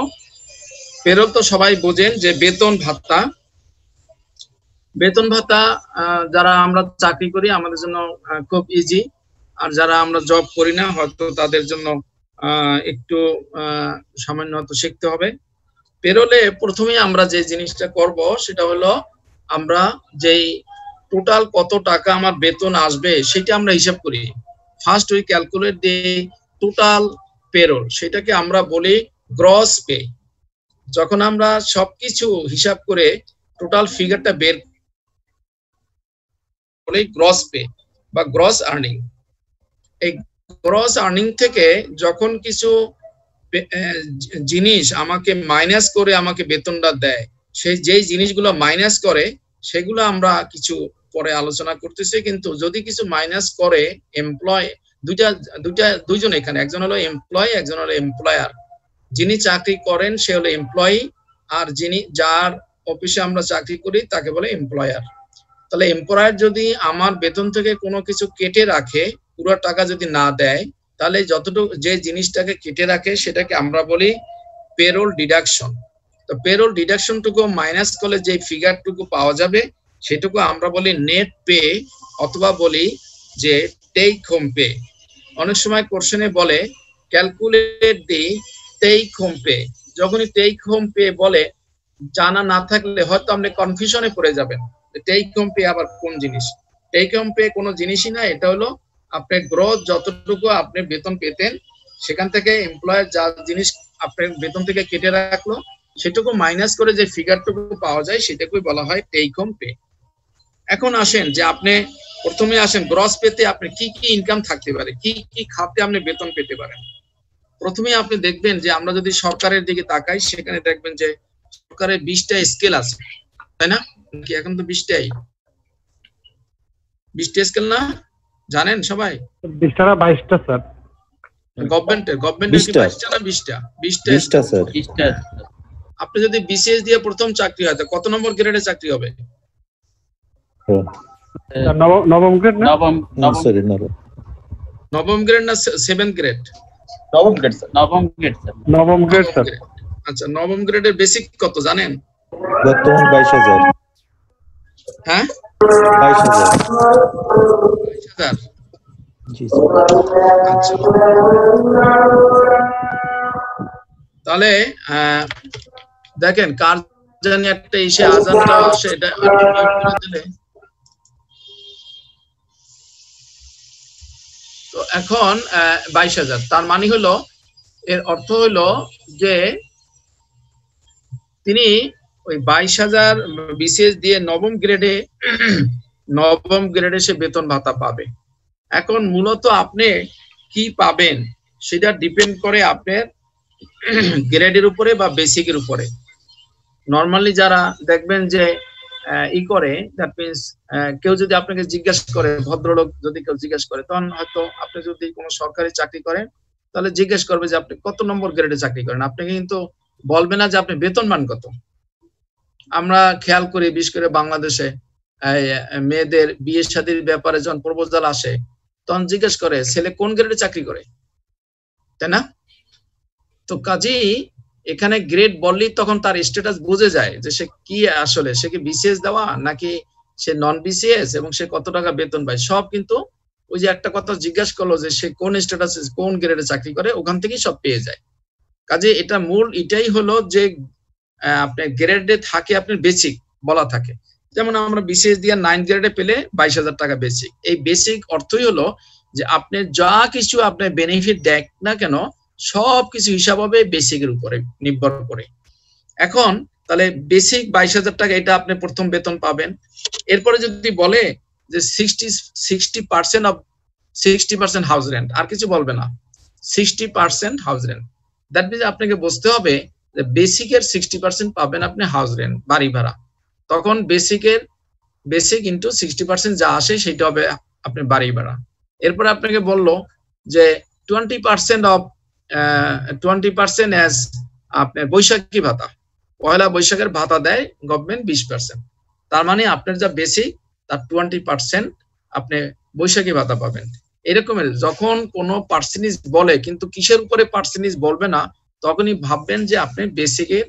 পেরোল তো সবাই বোঝেন যে বেতন ভাতা। বেতন ভাতা যারা আমরা চাকরি করি আমাদের জন্য খুব ইজি, আর যারা আমরা জব করি না হয়তো তাদের জন্য একটু সামান্য হয়তো শিখতে হবে। পেরোলে প্রথমে আমরা যে জিনিসটা করব সেটা হলো আমরা যেই টোটাল কত টাকা আমার বেতন আসবে সেটা আমরা হিসাব করি। First we calculate the total payroll, সেটাকে আমরা বলি গ্রস পে। যখন আমরা সবকিছু হিসাব করে টোটাল ফিগারটা বের বলি গ্রস পে বা গ্রস আর্নিং। এই গ্রস আর্নিং থেকে যখন কিছু জিনিস আমাকে মাইনাস করে আমাকে বেতনটা দেয়, সেই যেই জিনিসগুলো মাইনাস করে সেগুলো আমরা কিছু পরে আলোচনা করতেছি। কিন্তু যদি কিছু মাইনাস করে এমপ্লয়, দুইজন এখানে, একজন হলো এমপ্লয়, একজন হলো এমপ্লয়ার। যিনি চাকরি করেন সে হলো এমপ্লয়ি, আর যার অফিসে আমরা চাকরি করি তাকে বলে এমপ্লয়ার। তাহলে এমপ্লয়ার যদি আমার বেতন থেকে কোনো কিছু কেটে রাখে, পুরো টাকা যদি না দেয়, তাহলে যতটুকু যে জিনিসটাকে কেটে রাখে সেটাকে আমরা বলি পেরোল ডিডাকশন। তো পেরোল ডিডাকশনটুকু মাইনাস করলে যে ফিগারটুকু পাওয়া যাবে সেটুকু আমরা বলি নেট পে, অথবা বলি যে টেক হোম পে। অনেক সময় কোশ্চেনে বলে calculate the take home pay. যখনই টেক হোম পে বলে, জানা না থাকলে হয়তো আপনি কনফিউশনে পড়ে যাবেন টেক হোম পে আবার কোন জিনিস। টেক হোম পে কোনো জিনিসই না, এটা হলো আপনার গ্রোথ যতটুকু আপনি বেতন পেতেন সেখান থেকে এমপ্লয়ার যা জিনিস আপনার বেতন থেকে কেটে রাখলো সেটুকু মাইনাস করে যে ফিগারটুকু পাওয়া যায় সেটাকেই বলা হয় টেক হোম পে। এখন আসেন যে আপনি প্রথমে আসেন গ্রস পেতে আপনি কি কি ইনকাম থাকতে পারে, কি কি খাতে আপনি বেতন পেতে পারেন। প্রথমে আপনি দেখবেন যে আমরা যদি সরকারের দিকে তাকাই সেখানে দেখবেন যে সরকারের 20টা স্কেল আছে, তাই না? কি এখন তো 20টাই 20টা স্কেল না, জানেন সবাই? 20টা না 22টা স্যার। গভর্নমেন্টের কি 22টা না 20টা? 20টা স্যার। 20টা। আপনি যদি বিসিএস দিয়ে প্রথম চাকরি হয় কত নম্বর গ্রেডে চাকরি হবে? নবম গ্রেড না? নবম গ্রেড না 7th গ্রেড? নবম গ্রেড স্যার। নবম গ্রেড স্যার। নবম গ্রেড স্যার। আচ্ছা, নবম গ্রেডের বেসিক কত জানেন? বর্তমান 22,000। হ্যাঁ 22,000। জি স্যার। আচ্ছা, তাহলে দেখেন কার জানি একটা এসে আজানটা আসে, এটা করে দিলে। তো এখন 22,000, তার মানে হলো, এর অর্থ হলো যে তিনি ওই 22,000 বিসিএস দিয়ে নবম গ্রেডে সে বেতন ভাতা পাবে। এখন মূলত আপনি কি পাবেন সেটা ডিপেন্ড করে আপনার গ্রেডের উপরে বা বেসিকের উপরে। নর্মালি যারা দেখবেন যে করে, দ্যাট মিনস কেউ যদি আপনাকে জিজ্ঞাসা করে, ভদ্রলোক যদি কেউ জিজ্ঞাসা করে, তখন হয়তো আপনি যদি কোনো সরকারি চাকরি করেন তাহলে জিজ্ঞেস করবে যে আপনি কত নম্বর গ্রেডে চাকরি করেন, আপনাকে কিন্তু বলবে না যে আপনি বেতন মান কত। আমরা খেয়াল করি বিশেষ করে বাংলাদেশে মেয়েদের বিয়ে শাদীর ব্যাপারে যখন প্রপোজাল আসে তখন জিজ্ঞেস করে ছেলে কোন গ্রেডে চাকরি করে, তাই না? তো কাজেই এখানে গ্রেড বললেই তখন তার স্ট্যাটাস বুঝে যায় যে সে কি, আসলে সে কি বিসিএস দেওয়া নাকি সে নন বিসিএস এবং সে কত টাকা বেতন পায়, সব কিন্তু ওই যে একটা কথা জিজ্ঞাসা করলো যে সে কোন স্ট্যাটাসে কোন গ্রেডে চাকরি করে, ওখান থেকেই সব পেয়ে যায়। কাজে এটা মূল এটাই হলো যে আপনার গ্রেডে থাকে আপনার বেসিক বলা থাকে, যেমন আমরা বিসিএস দিয়ে 9 গ্রেডে পেলে 22,000 টাকা বেসিক। এই বেসিক অর্থই হলো যে আপনি যা কিছু আপনার বেনিফিট দেখ না কেন সবকিছু হিসাব হবে বেসিকের উপরে নির্ভর করে। এখন তাহলে বেসিক 22,000 টাকা, এটা আপনি প্রথম বেতন পাবেন। এরপরে যদি বলে যে 60% হাউস রেন্ট, আর কিছু বলবে না, 60% হাউস রেন্ট, দ্যাট মিনস আপনাকে বুঝতে হবে যে বেসিকের 60% পাবেন আপনি হাউস রেন্ট, বাড়ি ভাড়া। তখন বেসিক ইন্টু 60% যা আসে সেটা হবে আপনি বাড়ি ভাড়া। এরপরে আপনাকে বললো যে 20% অ্যাজ আপনার বৈশাখী ভাতা, পয়লা বৈশাখের ভাতা দেয় গভর্নমেন্ট 20%, তার মানে আপনার যা বেসিক তার 20% আপনি বৈশাখী ভাতা পাবেন। এরকমের যখন কোনো পার্সেন্টেজ বলে কিন্তু কিসের উপরে পার্সেন্টেজ বলবে না, তখনই ভাববেন যে আপনি বেসিকের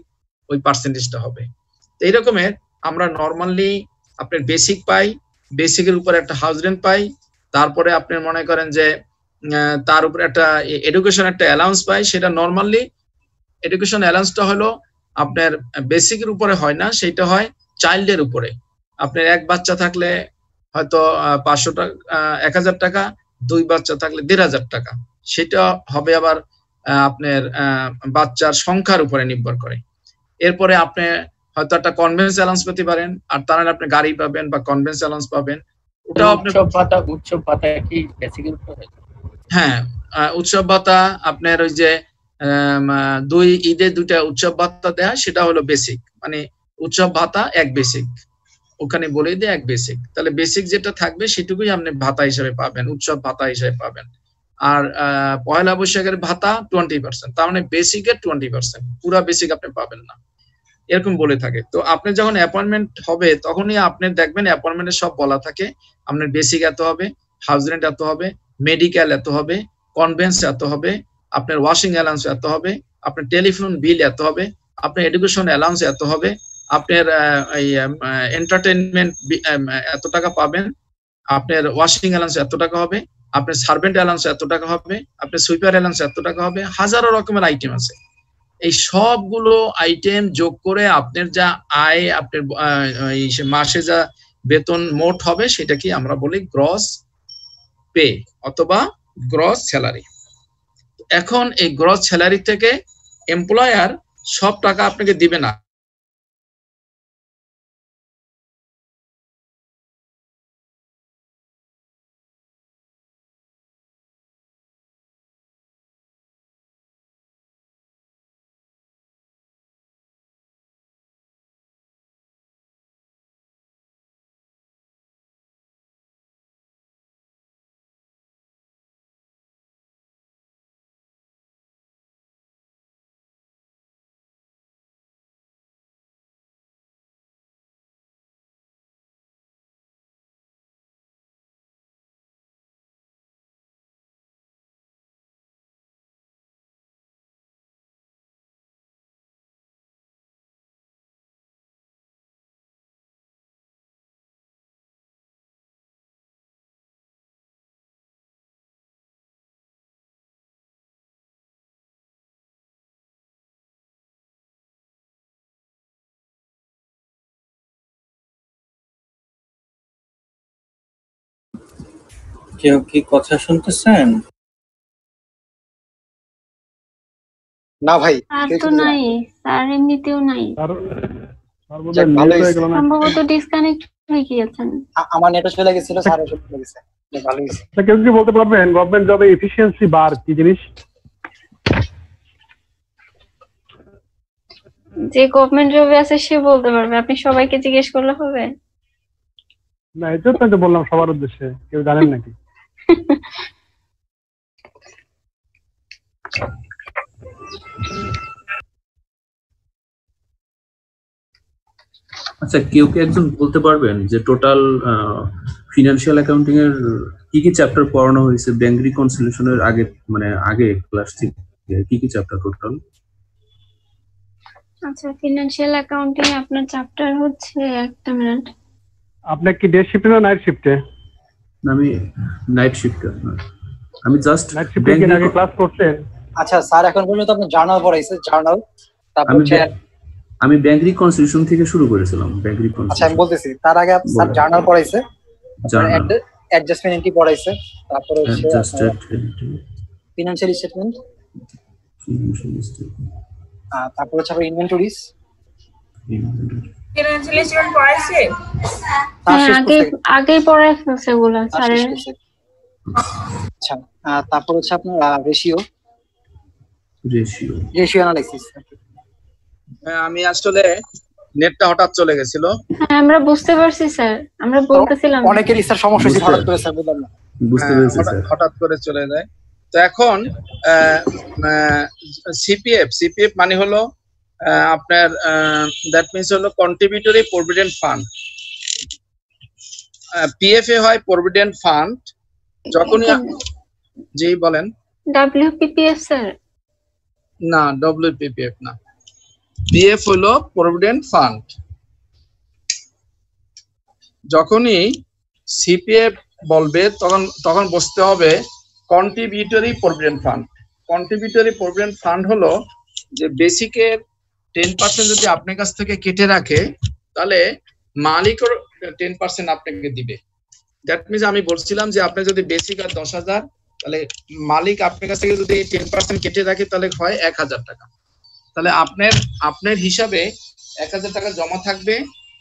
ওই পার্সেন্টেজটা হবে। তো এইরকমের আমরা নর্মালি আপনার বেসিক পাই, বেসিকের উপরে একটা হাউস রেন্ট পাই, তারপরে আপনি মনে করেন যে তার উপরে একটা এডুকেশন একটা অ্যালাউন্স পাই। সেটা নর্মালি এডুকেশন অ্যালাউন্সটা হলো আপনার বেসিকের উপরে হয় না, সেটা হয় চাইল্ডের উপরে। আপনার এক বাচ্চা থাকলে হয়তো 500 টাকা 1000 টাকা, 2 বাচ্চা থাকলে 1500 টাকা, সেটা হবে আবার আপনার বাচ্চার সংখ্যার উপরে নির্ভর করে। এরপরে আপনি হয়তো একটা কনভেন্স অ্যালাউন্স পেতে পারেন, আর তার মানে আপনি গাড়ি পাবেন বা কনভেন্স অ্যালাউন্স পাবেন। ওটাও আপনি উৎসব ভাতা কি বেসিকের উপরে? হ্যাঁ, উৎসব ভাতা আপনার ওই যে 2 ঈদে 2টা উৎসব ভাতা দেয়া, সেটা হলো বেসিক, মানে উৎসব ভাতা এক বেসিক, ওখানে বলে দিয়ে এক বেসিক। তাহলে বেসিক যেটা থাকবে সেটুকুই আপনি ভাতা হিসেবে পাবেন, উৎসব ভাতা হিসেবে পাবেন। আর পয়লা বৈশাখের ভাতা 20%, তার মানে বেসিকের 20%, পুরা বেসিক আপনি পাবেন না, এরকম বলে থাকে। তো আপনি যখন অ্যাপয়েন্টমেন্ট হবে তখনই আপনি দেখবেন অ্যাপয়েন্টমেন্টে সব বলা থাকে আপনার বেসিক এত হবে, হাউস রেন্ট এত হবে, মেডিকেল এত হবে, কনভেন্স এত হবে, আপনার ওয়াশিং অ্যালাউন্স এত হবে, আপনার টেলিফোন বিল এত হবে, আপনার এডুকেশন অ্যালাউন্স এত হবে, আপনার এন্টারটেইনমেন্ট এত টাকা পাবেন, আপনার ওয়াশিং অ্যালাউন্স এত টাকা হবে, আপনার সার্ভেন্ট অ্যালাউন্স এত টাকা হবে, আপনার সুইপার অ্যালাউন্স এত টাকা হবে, হাজারো রকমের আইটেম আছে। এই সবগুলো আইটেম যোগ করে আপনার যা আয়, আপনার মাসে যা বেতন মোট হবে সেটাকে আমরা বলি গ্রস পে অথবা গ্রস স্যালারি। এখন এই গ্রস স্যালারি থেকে এমপ্লয়ার সব টাকা আপনাকে দিবে না, কেউ কি কথা শুনতেছেন? না ভাই, আর তো নাই, স্যার এমনিতেও নাই, সম্ভবত ডিসকানেক্ট হয়ে গিয়েছেন। আমার নেটও চলে গেছিল, স্যারও চলে গেছে। ভালো হয়েছে। কেউ কি বলতে পারবেন গভর্নমেন্ট জবে এফিসিয়েন্সি বার কি জিনিস? যে গভর্নমেন্ট জবে আছে সে বলতে পারবে, আপনি সবাইকে জিজ্ঞেস করলে হবে না? এটা তো বললাম সবার উদ্দেশ্যে, কেউ জানেন নাকি? আচ্ছা, কেউ কি একজন বলতে পারবেন যে টোটাল ফিনান্সিয়াল অ্যাকাউন্টিং এর কি কি চ্যাপ্টার পড়ানো হয়েছে ব্যাংক রিকনসিলিয়েশনের আগে, মানে আগে ক্লাস থেকে কি কি চ্যাপ্টার টোটাল? আচ্ছা, ফিনান্সিয়াল অ্যাকাউন্টিং আপনার চ্যাপ্টার হচ্ছে, একটা মিনিট। আপনার কি ডে শিফটে না নাইট শিফটে? আমি নাইট শিফটে। আমি জাস্ট নাইট শিফটে কি আগে ক্লাস করছেন? আচ্ছা স্যার, এখন পর্যন্ত আপনি জার্নাল পড়াইছে, জার্নাল, তারপর আমি ব্যাংক রিকনসিলিয়েশন থেকে শুরু করেছিলাম। ব্যাংক আচ্ছা রিকনসিলিয়েশন আমি বলতেছি, তার আগে স্যার জার্নাল পড়াইছে, অ্যাডজাস্টমেন্ট এন্ট্রি পড়াইছে, তারপর হচ্ছে ফিনান্সিয়াল স্টেটমেন্ট, তারপর হচ্ছে আপনার ইনভেন্টরিজ। Financial statement পড়াইছে? আগেই পড়াই ফেলছে ওগুলা স্যারের। আচ্ছা, তারপর হচ্ছে আপনার রেশিও অ্যানালাইসিস। আমি আসলে নেটটা হঠাৎ চলে গেছিল। হ্যাঁ আমরা বুঝতে পারছি স্যার, আমরা বলতেছিলাম অনেকেরই স্যার সমস্যা হচ্ছে, হঠাৎ করে স্যার বললাম না, বুঝতে পেরেছি স্যার, হঠাৎ করে চলে যায়। তো এখন সিপিএফ মানে হলো আপনার দ্যাট মিন্স হলো কন্ট্রিবিউটরি প্রভিডেন্ট ফান্ড। পিএফএ হয় প্রভিডেন্ট ফান্ড। যখনই জি বলেন। ডব্লিউপিপিএফ স্যার? না, ডব্লিউপিপিএফ না, পিএফ হলো প্রভিডেন্ট ফান্ড। যখনই সিপিএফ বলবে তখন বুঝতে হবে contributory provident fund. Contributory provident fund হলো যে বেসিকের 10% যদি আপনার কাছ থেকে কেটে রাখে, তাহলে মালিকও 10% আপনাকে দিবে। দ্যাট মিনস আমি বলছিলাম যে আপনি যদি বেসিক আর 10,000, তাহলে মালিক আপনার কাছ থেকে যদি 10% কেটে রাখে তাহলে হয় 1,000 টাকা। তাহলে আপনার হিসাবে 1,000 টাকা জমা থাকবে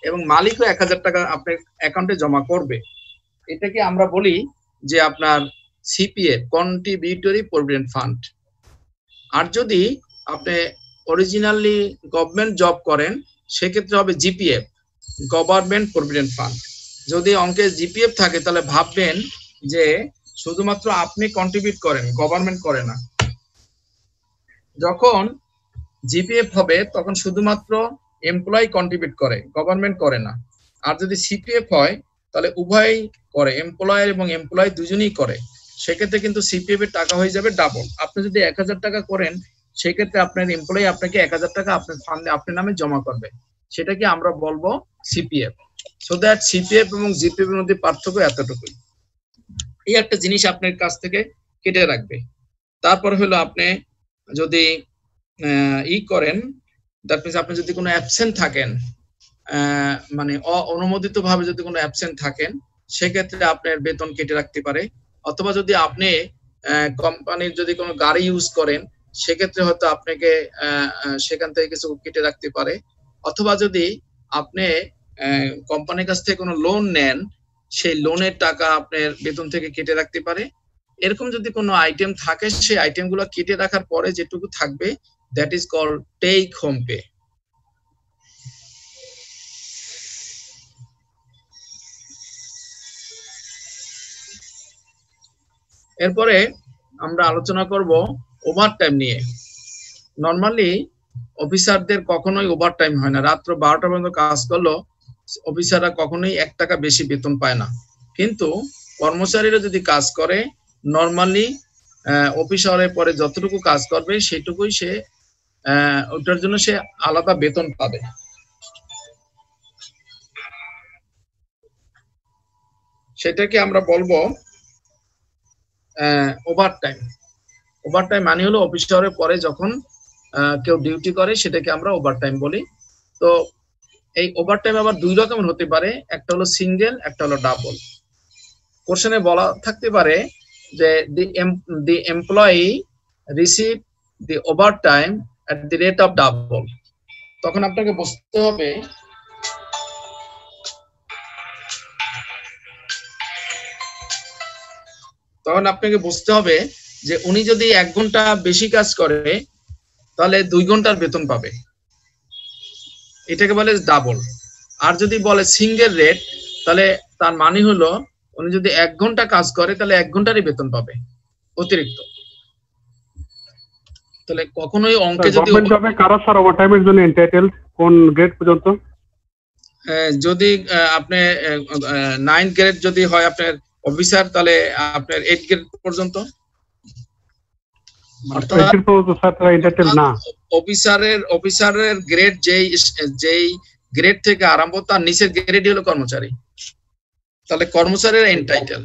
এবং মালিকও 1,000 টাকা আপনার অ্যাকাউন্টে জমা করবে। এটাকে আমরা বলি যে আপনার সিপিএফ, কন্ট্রিবিউটরি প্রভিডেন্ট ফান্ড। আর যদি আপনি অরিজিনালি গভর্নমেন্ট জব করেন সেক্ষেত্রে হবে জিপিএফ, গভর্নমেন্ট প্রভিডেন্ট ফান্ড। যদি অঙ্কে জিপিএফ থাকে তাহলে ভাববেন যে শুধুমাত্র আপনি কন্ট্রিবিউট করেন, গভর্নমেন্ট করে না। যখন জিপিএফ হবে তখন শুধুমাত্র এমপ্লয়ি কন্ট্রিবিউট করে, গভর্নমেন্ট করে না। আর যদি সিপিএফ হয় তাহলে উভয়ই করে, এমপ্লয়ার এবং এমপ্লয়ি দুজনেই করে। সেক্ষেত্রে কিন্তু সিপিএফ এর টাকা হয়ে যাবে ডাবল। আপনি যদি 1,000 টাকা করেন সেক্ষেত্রে আপনার এমপ্লয়ি আপনাকে 1,000 টাকা আপনার ফান্ডে আপনার নামে জমা করবে। সেটাকে আমরা বলবো সিপিএফ। সো দ্যাট সিপিএফ এবং জিপিএফ এর মধ্যে পার্থক্য এতটুকুই। এই একটা জিনিস আপনার কাছ থেকে কেটে রাখবে। তারপর হলো আপনি যদি করেন, দ্যাট মিনস আপনি যদি কোনো অ্যাবসেন্ট থাকেন, মানে অনুমোদিত ভাবে যদি কোনো অ্যাবসেন্ট থাকেন সেক্ষেত্রে আপনার বেতন কেটে রাখতে পারে। অথবা যদি আপনি কোম্পানির যদি কোনো গাড়ি ইউজ করেন সেক্ষেত্রে হয়তো আপনাকে সেখান থেকে কিছু কেটে রাখতে পারে। অথবা যদি আপনি কোম্পানির কাছ থেকে কোনো লোন নেন সেই লোনের টাকা আপনার বেতন থেকে কেটে রাখতে পারে। এরকম যদি কোনো আইটেম থাকে সেই আইটেমগুলো কেটে রাখার পরে যেটুকু থাকবে that is called take home pay. এরপরে আমরা আলোচনা করব ওভারটাইম নিয়ে। নরমালি অফিসারদের কখনোই ওভারটাইম হয় না। রাত্র 12টা পর্যন্ত কাজ করলেও অফিসাররা কখনোই 1 টাকা বেশি বেতন পায় না। কিন্তু কর্মচারীরা যদি কাজ করে নরমালি অফিস আওয়ারের পরে যতটুকু কাজ করবে সেটুকুই সে ওটার জন্য সে আলাদা বেতন পাবে। সেটাকে আমরা বলবো ওভারটাইম। ওভারটাইম মানে হলো অফিস আওয়ারের পরে যখন কেউ ডিউটি করে সেটাকে আমরা ওভারটাইম বলি। তো এই ওভারটাইম আবার 2 রকমের হতে পারে, একটা হলো সিঙ্গেল, একটা হলো ডাবল। কোশ্চেনে বলা থাকতে পারে যে the employee receive the overtime at the rate of double। তখন আপনাকে বুঝতে হবে যে উনি যদি 1 ঘন্টা বেশি কাজ করে তাহলে 2 ঘন্টার বেতন পাবে, এটাকে বলে ডাবল। আর যদি বলে সিঙ্গেল রেট তাহলে তার মানে হলো উনি যদি 1 ঘন্টা কাজ করে তাহলে 1 ঘন্টারই বেতন পাবে অতিরিক্ত। তাহলে কখনোই অঙ্কে যদি গভর্নমেন্ট জবে কারা স্যার ওভারটাইমের জন্য এন্টাইটেলড কোন গ্রেড পর্যন্ত? যদি আপনি 9 গ্রেড যদি হয় আপনার অফিসার, তাহলে আপনার 8 গ্রেড পর্যন্ত। অফিসারের গ্রেড যেই গ্রেড থেকে আরম্ভ, তার নিচের গ্রেড হলো কর্মচারী। তাহলে কর্মচারীর এন্টাইটেল,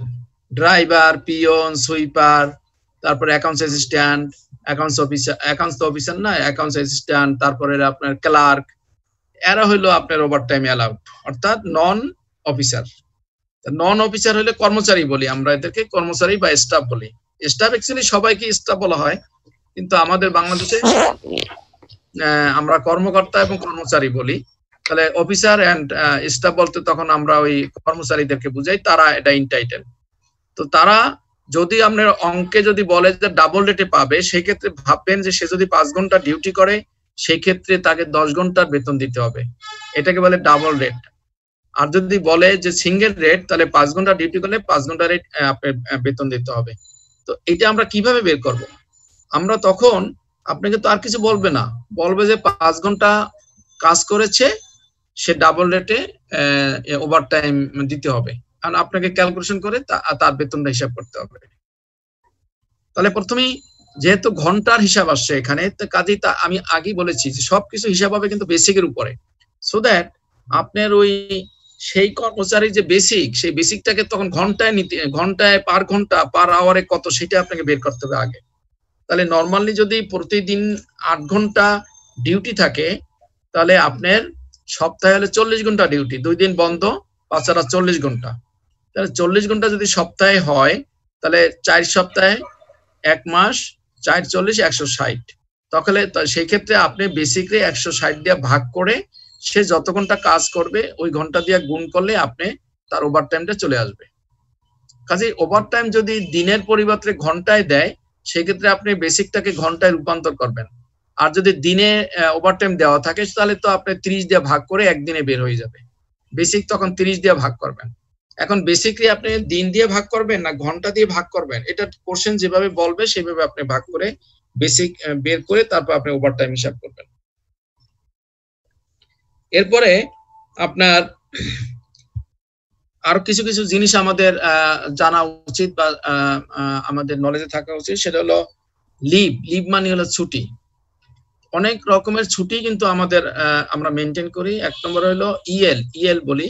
ড্রাইভার, পিয়ন, সুইপার, তারপরে অ্যাকাউন্টস অ্যাসিস্ট্যান্ট, অ্যাকাউন্টস অফিসার না, অ্যাকাউন্টস অ্যাসিস্ট্যান্ট, তারপরে আপনার ক্লার্ক, এরা হইলো আপনার ওভারটাইম অ্যালাউড, অর্থাৎ নন অফিসার। নন অফিসার হলে কর্মচারী বলি আমরা এদেরকে, কর্মচারী বা স্টাফ বলি। স্টাফ অ্যাকচুয়ালি সবাইকে স্টাফ বলা হয়, কিন্তু আমাদের বাংলাদেশে আমরা কর্মকর্তা এবং কর্মচারী বলি। তাহলে অফিসার এন্ড স্টাফ বলতে তখন আমরা ওই কর্মচারীদেরকে বুঝাই, তারা এটা ইনটাইটেল। তো তারা যদি আপনার অঙ্কে যদি বলে যে ডাবল রেটে পাবে, সেই ক্ষেত্রে ভাববেন যে সে যদি 5 ঘন্টা ডিউটি করে, সেই ক্ষেত্রে তাকে 10 ঘন্টার বেতন দিতে হবে, এটাকে বলে ডাবল রেট। আর যদি বলে যে সিঙ্গেল রেট, তাহলে 5 ঘন্টা ডিউটি করলে 5 ঘন্টা রেট বেতন দিতে হবে। তো এটা আমরা কিভাবে বের করব? আমরা তখন আপনাকে তো আর কিছু বলবে না, বলবে যে 5 ঘন্টা কাজ করেছে, সে ডাবল রেটে ওভারটাইম দিতে হবে, কারণ আপনাকে ক্যালকুলেশন করে তার বেতনটা হিসাব করতে হবে। তাহলে প্রথমেই যেহেতু ঘন্টার হিসাব আসছে এখানে, তো কাজেই আমি আগেই বলেছি যে সবকিছু হিসাব হবে কিন্তু বেসিকের উপরে, সো দ্যাট আপনার ওই সেই কর্মচারী যে বেসিক, সেই বেসিকটাকে তখন ঘন্টায় পার ঘন্টা পার আওয়ারে কত, সেটা আপনাকে বের করতে হবে আগে। তাহলে নর্মালি যদি প্রতিদিন 8 ঘন্টা ডিউটি থাকে, তাহলে আপনার সপ্তাহে হলে 40 ঘন্টা ডিউটি, 2 দিন বন্ধ, 5 আর 40 ঘন্টা। তাহলে 40 ঘন্টা যদি সপ্তাহে হয়, তাহলে 4 সপ্তাহে 1 মাস, 4 40 160। তাহলে সেই ক্ষেত্রে আপনি বেসিকলি 160 দিয়ে ভাগ করে সে যত ঘন্টা কাজ করবে ওই ঘন্টা দিয়ে গুণ করলে আপনি তার ওভারটাইমটা চলে আসবে। কাজে ওভারটাইম যদি দিনের পরিবর্তে ঘন্টায় দেয়, সেক্ষেত্রে আপনি বেসিকটাকে ঘন্টায় রূপান্তর করবেন। আর যদি দিনে ওভারটাইম দেওয়া থাকে, তাহলে তো আপনি 30 দিয়ে ভাগ করে একদিনে বের হয়ে যাবে। বেসিক তখন 30 দিয়ে ভাগ করবেন। এখন বেসিকলি আপনি দিন দিয়ে ভাগ করবেন না ঘন্টা দিয়ে ভাগ করবেন, এটা কোশ্চেন যেভাবে বলবে সেভাবে আপনি ভাগ করে বেসিক বের করে তারপর আপনি ওভারটাইম হিসাব করবেন। এরপরে আপনার আরো কিছু কিছু জিনিস আমাদের জানা উচিত বা আমাদের নলেজে থাকা উচিত, সেটা হলো লিভ মানে হলো ছুটি। অনেক রকমের ছুটি কিন্তু আমাদের আমরা মেনটেন করি। 1 নম্বর হলো ইএল বলি।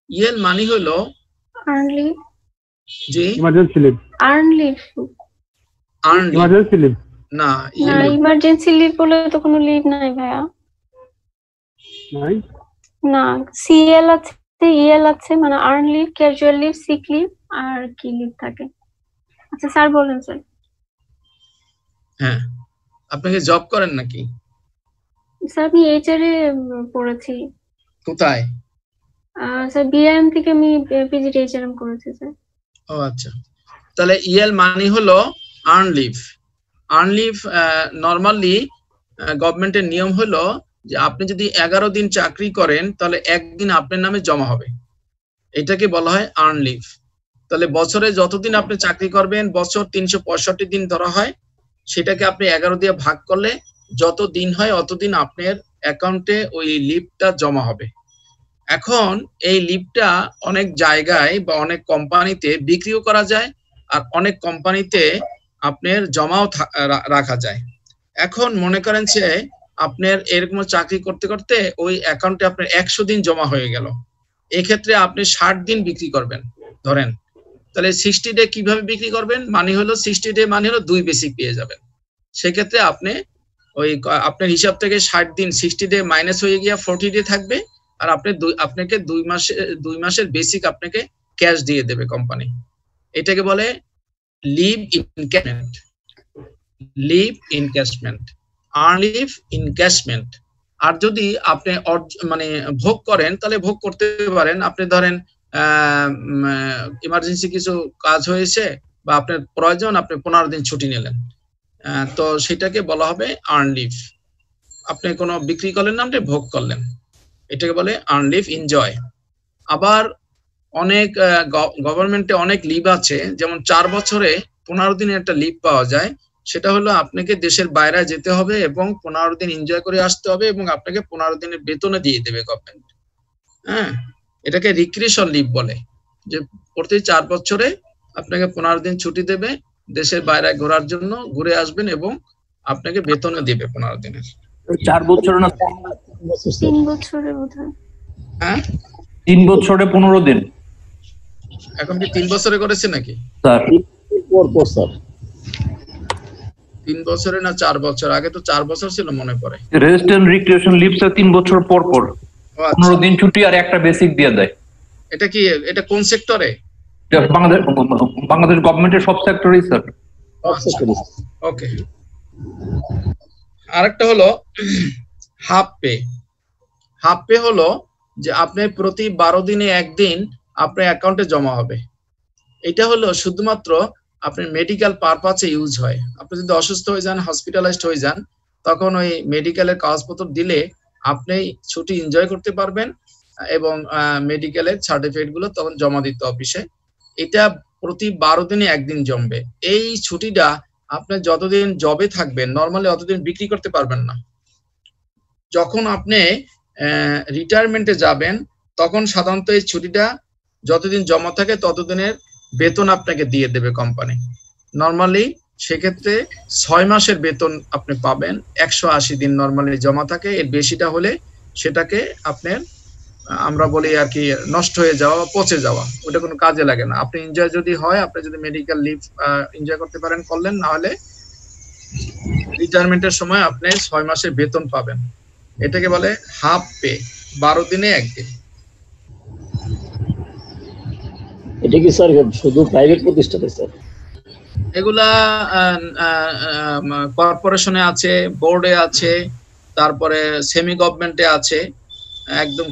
ইএল মানে হলো জি ইমার্জেন্সি লিভ। ইমার্জেন্সি লিভ না, ইমার্জেন্সি লিভ বলে তো কোনো লিভ নাই ভাইয়া। নাই না, সিএল আছে, ইএল আছে, মানে earn leave, casual leave, sick leave আর কি লিভ থাকে। আচ্ছা স্যার বলেন স্যার। হ্যাঁ, আপনি কি জব করেন নাকি? স্যার আমি এইচআর এ পড়েছি। কোথায়? স্যার বিআইএম থেকে আমি পিজিটি এইচআরএম করেছি স্যার। ও আচ্ছা, তাহলে ইএল মানে হলো earn leave. Earn leave normally গভর্নমেন্টের নিয়ম হলো যে আপনি যদি 11 দিন চাকরি করেন, তাহলে 1 দিন আপনার নামে জমা হবে, এটাকে বলা হয় আর্ন লিভ। তাহলে বছরে যতদিন আপনি চাকরি করবেন, বছর 365 দিন ধরা হয়, সেটাকে আপনি 11 দিয়ে ভাগ করলে যত দিন হয় অতদিন আপনার অ্যাকাউন্টে ওই লিভটা জমা হবে। এখন এই লিভটা অনেক জায়গায় বা অনেক কোম্পানিতে বিক্রিও করা যায়, আর অনেক কোম্পানিতে আপনার জমাও রাখা যায়। এখন মনে করেন যে আপনার এরকম চাকরি করতে করতে ওই অ্যাকাউন্টে আপনার 100 দিন জমা হয়ে গেল, এক্ষেত্রে আপনি 60 দিন বিক্রি করবেন ধরেন, তাহলে 60 ডে কিভাবে বিক্রি করবেন? মানে হলো 60 ডে মানে হলো 2 বেসিক পেয়ে যাবেন। সেক্ষেত্রে আপনি ওই আপনার হিসাব থেকে 60 দিন 60 ডে মাইনাস হয়ে গিয়ে 40 ডে থাকবে, আর আপনাকে 2 মাসের বেসিক আপনাকে ক্যাশ দিয়ে দেবে কোম্পানি। এটাকে বলে leave encashment. Leave encashment, earn leave encashment. আর যদি আপনি মানে ভোগ করেন, তাহলে ভোগ করতে পারেন। আপনি ধরেন ইমার্জেন্সি কিছু কাজ হয়েছে বা আপনার প্রয়োজন, আপনি 15 দিন ছুটি নিলেন, তো সেটাকে বলা হবে আর্ন লিভ। আপনি কোনো বিক্রি করলেন না, আপনি ভোগ করলেন, এটাকে বলে আর্ন লিভ এনজয়। আবার অনেক গভর্নমেন্টে অনেক লিভ আছে, যেমন 4 বছরে 15 দিনের একটা লিভ পাওয়া যায়। সেটা হলো আপনাকে দেশের বাইরে যেতে হবে এবং 15 দিন এনজয় করে আসতে হবে, এবং আপনাকে 15 দিনের বেতনে দিয়ে দেবে গভর্নমেন্ট। হ্যাঁ, এটাকে রিক্রিয়েশন লিভ বলে, যে প্রতি 4 বছরে আপনাকে 15 দিন ছুটি দেবে দেশের বাইরে ঘোরার জন্য, ঘুরে আসবেন এবং আপনাকে বেতনও দিবে 15 দিনের। 4 বছর না 3 বছরে বোধহয়। হ্যাঁ 3 বছরে 15 দিন। এখন কি 3 বছরে করেছে নাকি স্যার? পর স্যার 3 বছরে না 4 বছর? আগে তো 4 বছর ছিল মনে পড়ে। Rest and recreation leave sir 3 বছর পর পর 15 দিন ছুটি আর একটা বেসিক দিয়ে দেয়। এটা কি, এটা কোন সেক্টরে? বাংলাদেশ গভর্নমেন্টের সব সেক্টরেই স্যার। ওকে। আরেকটা হলো হাফ পে। হাফ পে হলো যে আপনি প্রতি 12 দিনে একদিন আপনার অ্যাকাউন্টে জমা হবে। এটা হলো শুধুমাত্র আপনি মেডিকেল পারপাসে ইউজ হয়। আপনি যদি অসুস্থ হয়ে যান, হসপিটালাইজড হয়ে যান, তখন ওই মেডিকেলের কাগজপত্র দিলে আপনি ছুটি এনজয় করতে পারবেন এবং মেডিকেলের সার্টিফিকেট গুলো তখন জমা দিতে অফিসে। এটা প্রতি 12 দিনে একদিন জমবে। এই ছুটিটা আপনি যতদিন জবে থাকবেন নরমালি অতদিন বিক্রি করতে পারবেন না। যখন আপনি রিটায়ারমেন্টে যাবেন তখন সাধারণত এই ছুটিটা যতদিন জমা থাকে ততদিনের বেতন আপনাকে দিয়ে দেবে কোম্পানি। নরমালি সেক্ষেত্রে 6 মাসের বেতন আপনি পাবেন। 180 দিন নরমালি জমা থাকে, এর বেশিটা হলে সেটাকে আপনার আমরা বলি আর কি নষ্ট হয়ে যাওয়া, পচে যাওয়া, ওটা কোনো কাজে লাগে না। আপনি এনজয় যদি হয়, আপনি যদি মেডিকেল লিভ এনজয় করতে পারেন করলেন, না হলে রিটায়ারমেন্টের সময় আপনি 6 মাসের বেতন পাবেন। এটাকে বলে হাফ পে, 12 দিনে একদিন। এটা কি স্যার শুধু প্রাইভেট প্রতিষ্ঠানে স্যার? এগুলা কর্পোরেশনে আছে, বোর্ডে আছে, তারপরে সেমি গভর্নমেন্টে আছে, একদম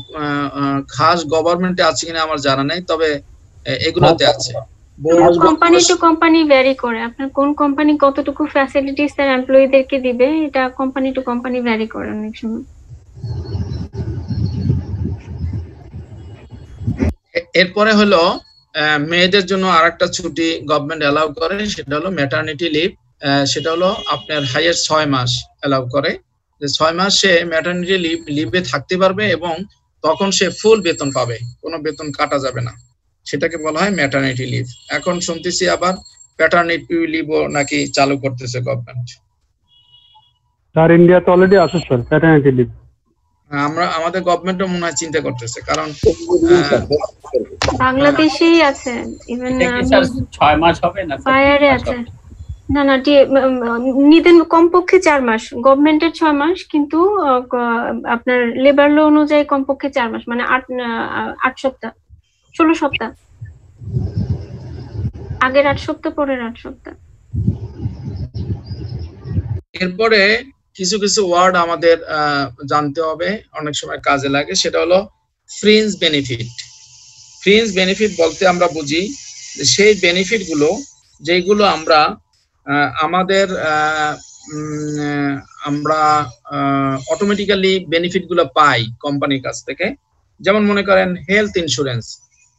খাস গভর্নমেন্টে আছে কিনা আমার জানা নেই, তবে এগুলোতে আছে। কোম্পানি টু কোম্পানি ভ্যারি করে, আপনার কোন কোম্পানি কতটুকু ফ্যাসিলিটিস তার এমপ্লয়িদেরকে দিবে, এটা কোম্পানি টু কোম্পানি ভ্যারি করে অনেক সময়। এরপরে হলো মেয়েদের জন্য আরেকটা ছুটি গভর্নমেন্ট অ্যালাউ করে, সেটা হলো ম্যাটারনিটি লিভ। সেটা হলো আপনার হাইয়েস্ট 6 মাস অ্যালাউ করে, যে 6 মাস সে ম্যাটারনিটি লিভে থাকতে পারবে এবং তখন সে ফুল বেতন পাবে, কোনো বেতন কাটা যাবে না। সেটাকে বলা হয় ম্যাটারনিটি লিভ। এখন শুনতেছি আবার প্যাটারনিটি লিভও নাকি চালু করতেছে গভর্নমেন্ট। স্যার ইন্ডিয়াতে অলরেডি আছে স্যার প্যাটারনিটি লিভ। আমাদের গভর্নমেন্টও মনে হয় চিন্তা করতেছে, কারণ বাংলাদেশেই আছে, ইভেন 6 মাস হবে না, ফায়ারে আছে। না না, নিতেন কমপক্ষে 4 মাস, গভর্নমেন্টের 6 মাস, কিন্তু আপনার লেবার ল অনুযায়ী কমপক্ষে 4 মাস, মানে 8 সপ্তাহ, 16 সপ্তাহ, আগের 8 সপ্তাহ, পরের 8 সপ্তাহ। এরপরে কিছু কিছু ওয়ার্ড আমাদের জানতে হবে, অনেক সময় কাজে লাগে। সেটা হলো ফ্রিঞ্জ বেনিফিট। ফ্রিঞ্জ বেনিফিট বলতে আমরা বুঝি সেই বেনিফিট গুলো যেগুলো আমরা আমাদের অটোমেটিক্যালি বেনিফিট গুলো পাই কোম্পানির কাছ থেকে। যেমন মনে করেন হেলথ ইন্স্যুরেন্স,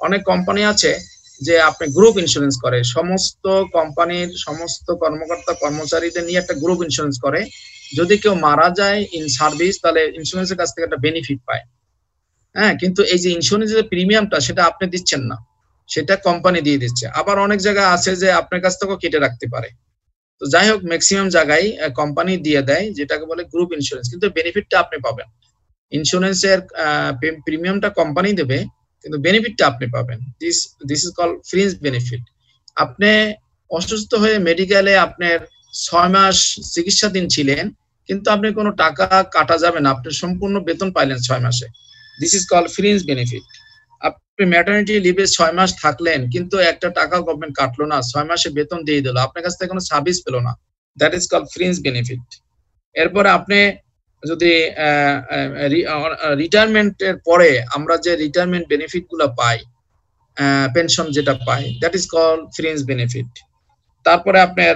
অনেক কোম্পানি আছে যে আপনি গ্রুপ ইন্স্যুরেন্স করে, সমস্ত কোম্পানির সমস্ত কর্মকর্তা কর্মচারীদের নিয়ে একটা গ্রুপ ইন্স্যুরেন্স করে। যদি কেউ মারা যায় ইন সার্ভিস, তাহলে ইন্স্যুরেন্সের কাছ থেকে একটা বেনিফিট পায়। হ্যাঁ, কিন্তু এই যে ইন্স্যুরেন্সের প্রিমিয়ামটা সেটা আপনি দিচ্ছেন না, সেটা কোম্পানি দিয়ে দিচ্ছে। আবার অনেক জায়গায় আছে যে আপনার কাছ থেকেও কেটে রাখতে পারে। তো যাই হোক, ম্যাক্সিমাম জায়গায় কোম্পানি দিয়ে দেয়, যেটাকে বলে গ্রুপ ইন্স্যুরেন্স, কিন্তু বেনিফিটটা আপনি পাবেন। ইন্স্যুরেন্সের প্রিমিয়ামটা কোম্পানি দেবে, কিন্তু বেনিফিটটা আপনি পাবেন। This is called fringe benefit. আপনি অসুস্থ হয়ে মেডিকেলে আপনার 6 মাস চিকিৎসাধীন ছিলেন, কিন্তু আপনি কোনো টাকা কাটা যাবে না, আপনি সম্পূর্ণ বেতন পাইলেন 6 মাসে। This is called fringe benefit. আপনি ম্যাটারনিটি লিভে 6 মাস থাকলেন, কিন্তু একটা টাকা গভর্নমেন্ট কাটলো না, 6 মাসে বেতন দিয়ে দিল, আপনার কাছ থেকে কোনো সার্ভিস পেলো না, that is called fringe benefit. এরপরে আপনি যদি রিটায়ারমেন্টের পরে আমরা যে রিটায়ারমেন্ট বেনিফিট গুলো পাই, পেনশন যেটা পাই, that is called fringe benefit. তারপরে আপনার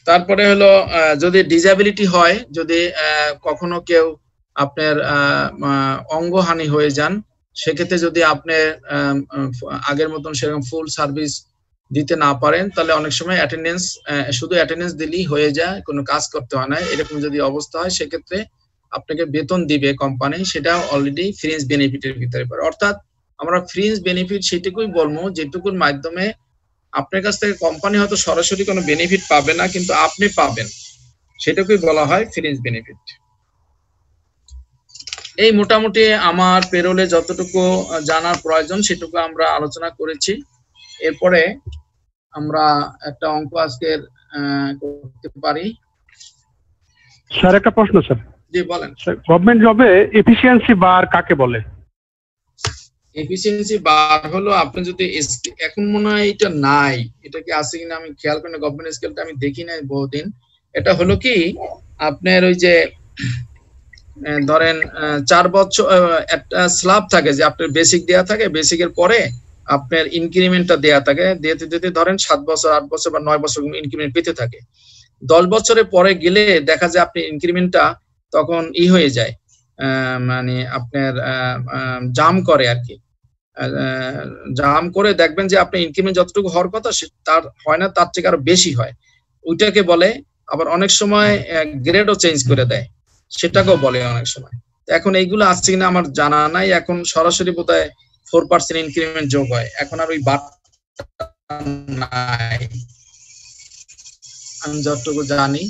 তারপরে হলো যদি ডিসএবিলিটি হয়, যদি কখনো কেউ আপনার অঙ্গহানি হয়ে যান, সেক্ষেত্রে যদি আপনি আগের মতন সেরকম ফুল সার্ভিস দিতে না পারেন, তাহলে অনেক সময় অ্যাটেন্ডেন্স, শুধু অ্যাটেন্ডেন্স দিলেই হয়ে যায়, কোনো কাজ করতে হয় না। এরকম যদি অবস্থা হয়, সেক্ষেত্রে আপনাকে বেতন দিবে কোম্পানি, সেটা অলরেডি ফ্রিঞ্জ বেনিফিটের ভিতরে পড়ে। অর্থাৎ আমরা ফ্রিঞ্জ বেনিফিট সেটুকুই বলবো যেটুকুর মাধ্যমে আপনার কাছ থেকে কোম্পানি হয়তো সরাসরি কোনো বেনিফিট পাবে না, কিন্তু আপনি পাবেন, সেটাকেই বলা হয় ফ্রিঞ্জ বেনিফিট। এই মোটামুটি আমার পেরোলে যতটুকু জানার প্রয়োজন সেটুকু আমরা আলোচনা করেছি। এরপরে আমরা একটা অঙ্ক আজকের করতে পারি। স্যার একটা প্রশ্ন স্যার। জি বলেন। গভর্নমেন্ট জবে এফিসিয়েন্সি বার কাকে বলে? এফিসিয়েন্সি বার হলো আপনি যদি এখন মনে হয় এটা নাই, এটা কি আছে কিনা আমি খেয়াল করি না, গভর্নমেন্ট স্কেলটা আমি দেখি নাই বহুদিন। এটা হলো কি আপনার ওই যে ধরেন 4 বছর একটা স্ল্যাব থাকে, যে আপনার বেসিক দেয়া থাকে, বেসিকের পরে আপনার ইনক্রিমেন্টটা দেয়া থাকে, দিতে দিতে ধরেন 7 বছর 8 বছর বা 9 বছর ইনক্রিমেন্ট পেতে থাকে। 10 বছরের পরে গেলে দেখা যায় আপনি ইনক্রিমেন্টটা তখন হয়ে যায়, মানে আপনার জাম করে আর কি, জাম করে দেখবেন যে আপনি ইনক্রিমেন্ট যতটুকু হওয়ার কথা তার হয় না, তার থেকে আরো বেশি হয়, ওইটাকে বলে। আবার অনেক সময় গ্রেডও চেঞ্জ করে দেয়, সেটাকেও বলে অনেক সময়। এখন এইগুলো আসছে কিনা আমার জানা নাই, এখন সরাসরি বোধহয় 4% ইনক্রিমেন্ট যোগ হয়, এখন আর ওই বাট নাই আমি যতটুকু জানি।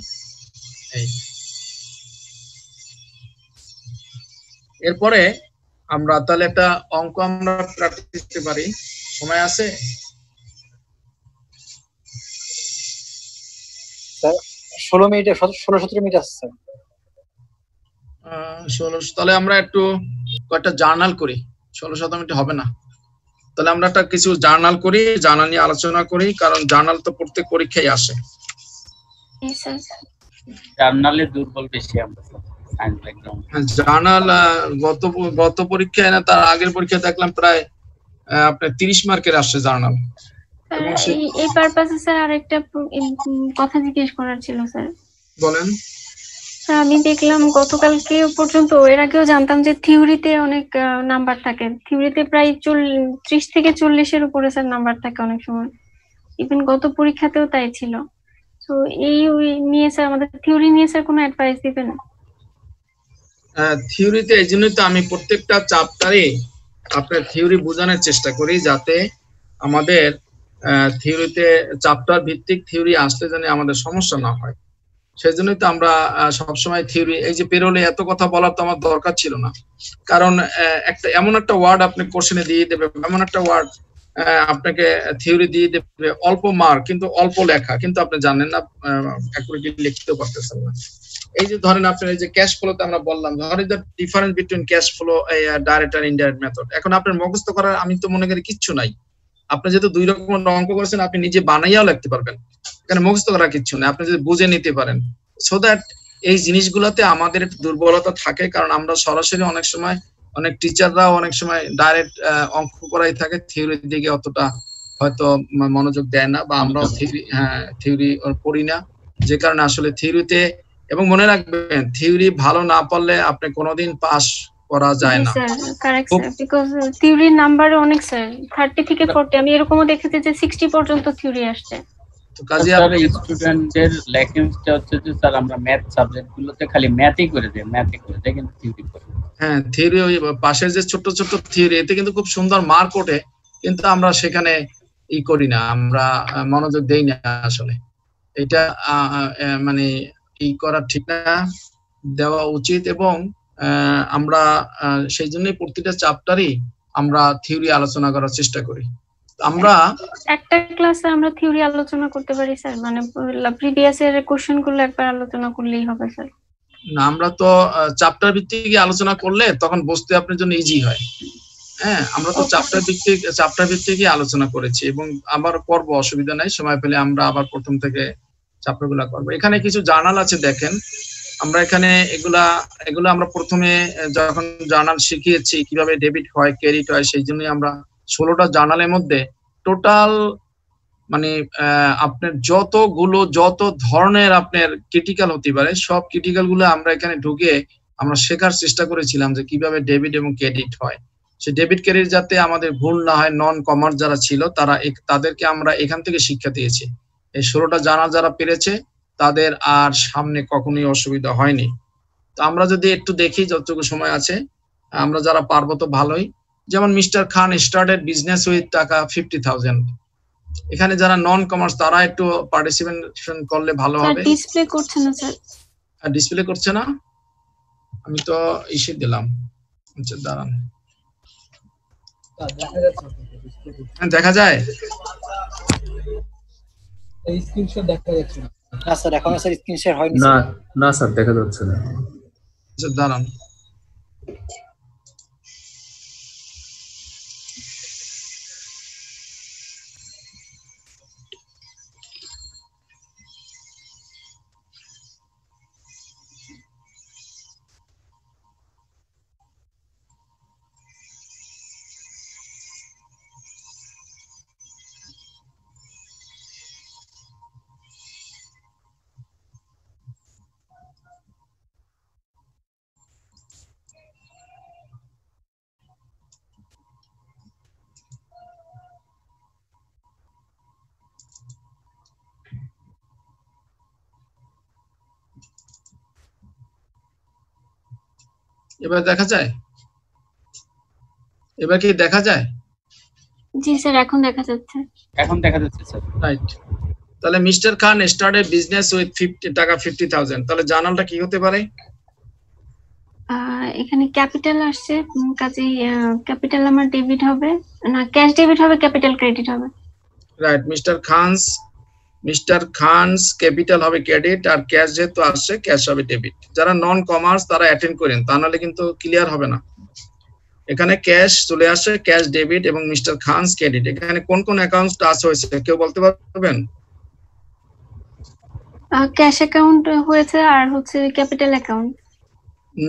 এরপরে আমরা তাহলে একটা অঙ্ক আমরা প্র্যাকটিস করতে পারি, সময় আছে? 16 মিনিটে 16-17 মিনিট আছে স্যার। 16, তাহলে আমরা একটু কয়েকটা জার্নাল করি। 16-17 মিনিট হবে না, তাহলে আমরা একটা কিছু জার্নাল করি, জার্নাল নিয়ে আলোচনা করি, কারণ জার্নাল তো প্রত্যেক পরীক্ষায় আসে। জার্নালে দুর্বল বেশি আমরা জার্নাল গত পরীক্ষায় না তার আগের পরীক্ষায় দেখলাম প্রায় আপনার 30 মার্কের আসছে জার্নাল। এই পারপাসে স্যার আরেকটা কথা জিজ্ঞেস করার ছিল স্যার। বলেন। স্যার আমি দেখলাম গতকালকে পর্যন্ত, এর আগেও জানতাম যে থিওরিতে অনেক নাম্বার থাকে, থিওরিতে প্রায় 30 থেকে 40-এর উপরে স্যার নাম্বার থাকে অনেক সময়, ইভেন গত পরীক্ষাতেও তাই ছিল। তো এই নিয়ে স্যার, আমাদের থিওরি নিয়ে স্যার কোনো অ্যাডভাইস দিবেন? থিওরিতে এই জন্যই তো আমি প্রত্যেকটা চ্যাপ্টারে আপনার থিওরি বোঝানোর চেষ্টা করি, যাতে আমাদের থিওরিতে চ্যাপ্টার ভিত্তিক থিওরি আসলে যেন আমাদের সমস্যা না হয়। সেই জন্যই তো আমরা সবসময় থিওরি, এই যে পেরোলে এত কথা বলার তো আমার দরকার ছিল না, কারণ এমন একটা ওয়ার্ড আপনি কোশ্চেনে দিয়ে দেবে, এমন একটা ওয়ার্ড আপনাকে থিওরি দিয়ে দেবে, অল্প মার্ক কিন্তু অল্প লেখা, কিন্তু আপনি জানেন না, অ্যাকুরেটলি লিখতেও পারতেছেন না। এই যে ধরেন আপনার এই যে ক্যাশ ফ্লোতে আমরা বললাম, ধরেন the difference between cash flow, direct আর ইনডাইরেক্ট মেথড, এখন আপনার মুখস্থ করার আমি তো মনে করি কিচ্ছু নাই। আপনি যেহেতু 2 রকমের অঙ্ক করেছেন, আপনি নিজে বানাইয়াও লিখতে পারবেন, এখানে মুখস্থ করার কিচ্ছু নাই, আপনি যদি বুঝে নিতে পারেন। সো দ্যাট এই জিনিসগুলোতে আমাদের একটু দুর্বলতা থাকে, কারণ আমরা সরাসরি অনেক সময়, অনেক টিচাররাও অনেক সময় ডাইরেক্ট অঙ্ক করাই থাকে, থিওরির দিকে অতটা হয়তো মনোযোগ দেয় না, বা আমরাও থিওরি পড়ি না, যে কারণে আসলে থিওরিতে, এবং মনে রাখবেন থিওরি ভালো না পড়লে আপনি কোনোদিন পাস করা যায় না। স্যার কারেক্ট স্যার, বিকজ থিওরির নাম্বার অনেক স্যার, 30 থেকে 40, আমি এরকমও দেখেছি যে 60 পর্যন্ত থিওরি আসছে। তো কাজে স্টুডেন্টদের ল্যাকিংসটা হচ্ছে যে স্যার আমরা ম্যাথ সাবজেক্টগুলোতে খালি ম্যাথই করে দেই, কিন্তু থিওরি করে। হ্যাঁ, থিওরি ওই পাশের যে ছোট ছোট থিওরি, এতে কিন্তু খুব সুন্দর মার্ক ওঠে, কিন্তু আমরা সেখানে করি না, আমরা মনোযোগ দেই না আসলে। এটা মানে করা ঠিক না, দেওয়া উচিত, এবং আমরা সেই জন্যই প্রতিটা চ্যাপ্টারই আমরা থিওরি আলোচনা করার চেষ্টা করি। আমরা একটা ক্লাসে আমরা থিওরি আলোচনা করতে পারি স্যার, মানে প্রিভিয়াস এর কোশ্চেনগুলো একবার আলোচনা করলেই হবে স্যার? না, আমরা তো চ্যাপ্টার ভিত্তিক আলোচনা করলে তখন বুঝতে আপনার জন্য ইজি হয়। হ্যাঁ, আমরা তো চ্যাপ্টার ভিত্তিক আলোচনা করেছি, এবং আবার করবো, অসুবিধা নাই, সময় পেলে আমরা আবার প্রথম থেকে চ্যাপ্টারগুলো করবো। এখানে কিছু জার্নাল আছে, দেখেন আমরা এখানে এগুলো আমরা প্রথমে যখন জার্নাল শিখিয়েছি কিভাবে ডেবিট হয়, ক্রেডিট হয়, সেই জন্যই আমরা 16টা জার্নালের মধ্যে টোটাল মানে আপনার যত ধরনের আপনার ক্রিটিক্যাল হতে পারে, সব ক্রিটিক্যাল গুলো আমরা এখানে ঢুকে আমরা শেখার চেষ্টা করেছিলাম যে কিভাবে ডেবিট এবং ক্রেডিট হয়। সে ডেবিট ক্রেডিট যাতে আমাদের ভুল না হয়, নন কমার্স যারা ছিল তাদেরকে আমরা এখান থেকে শিক্ষা দিয়েছি। এই 16টা জার্নাল যারা পেরেছে তাদের আর সামনে কখনোই অসুবিধা হয়নি। তো আমরা যদি একটু দেখি যতটুকু সময় আছে, আমরা যারা পারবো তো ভালোই। যেমন mister Khan started business with টাকা 50,000। এখানে যারা নন কমার্স তারা একটু পার্টিসিপেশন করলে ভালো হবে। ডিসপ্লে করছে না স্যার। ডিসপ্লে করছে না, আমি তো ইসে দিলাম। আচ্ছা দাঁড়ান, দেখা যায় স্ক্রিনশট দেখা যাচ্ছে না। না স্যার এখনো স্যার স্ক্রিন শেয়ার হয়নি। না না স্যার দেখা যাচ্ছে না। আচ্ছা দাঁড়ান, এবার দেখা যায়? এবার কি দেখা যায়? জি স্যার এখন দেখা যাচ্ছে। এখন দেখা যাচ্ছে স্যার। রাইট। তাহলে mister Khan started business with 50,000। তাহলে জার্নালটা কি হতে পারে? এখানে ক্যাপিটাল আসছে, কাজেই ক্যাপিটাল আমার ডেবিট হবে না, ক্যাশ ডেবিট হবে, ক্যাপিটাল ক্রেডিট হবে। রাইট। মিস্টার খানস ক্যাপিটাল হবে ক্রেডিট, আর ক্যাশ যেহেতু আসছে ক্যাশ হবে ডেবিট। যারা নন কমার্স তারা অ্যাটেন্ড করেন, তা নাহলে কিন্তু ক্লিয়ার হবে না। এখানে ক্যাশ চলে আসছে, ক্যাশ ডেবিট এবং মিস্টার খানস ক্রেডিট। এখানে কোন কোন অ্যাকাউন্ট টাচ হয়েছে কেউ বলতে পারবেন? ক্যাশ অ্যাকাউন্ট হয়েছে আর হচ্ছে ক্যাপিটাল অ্যাকাউন্ট।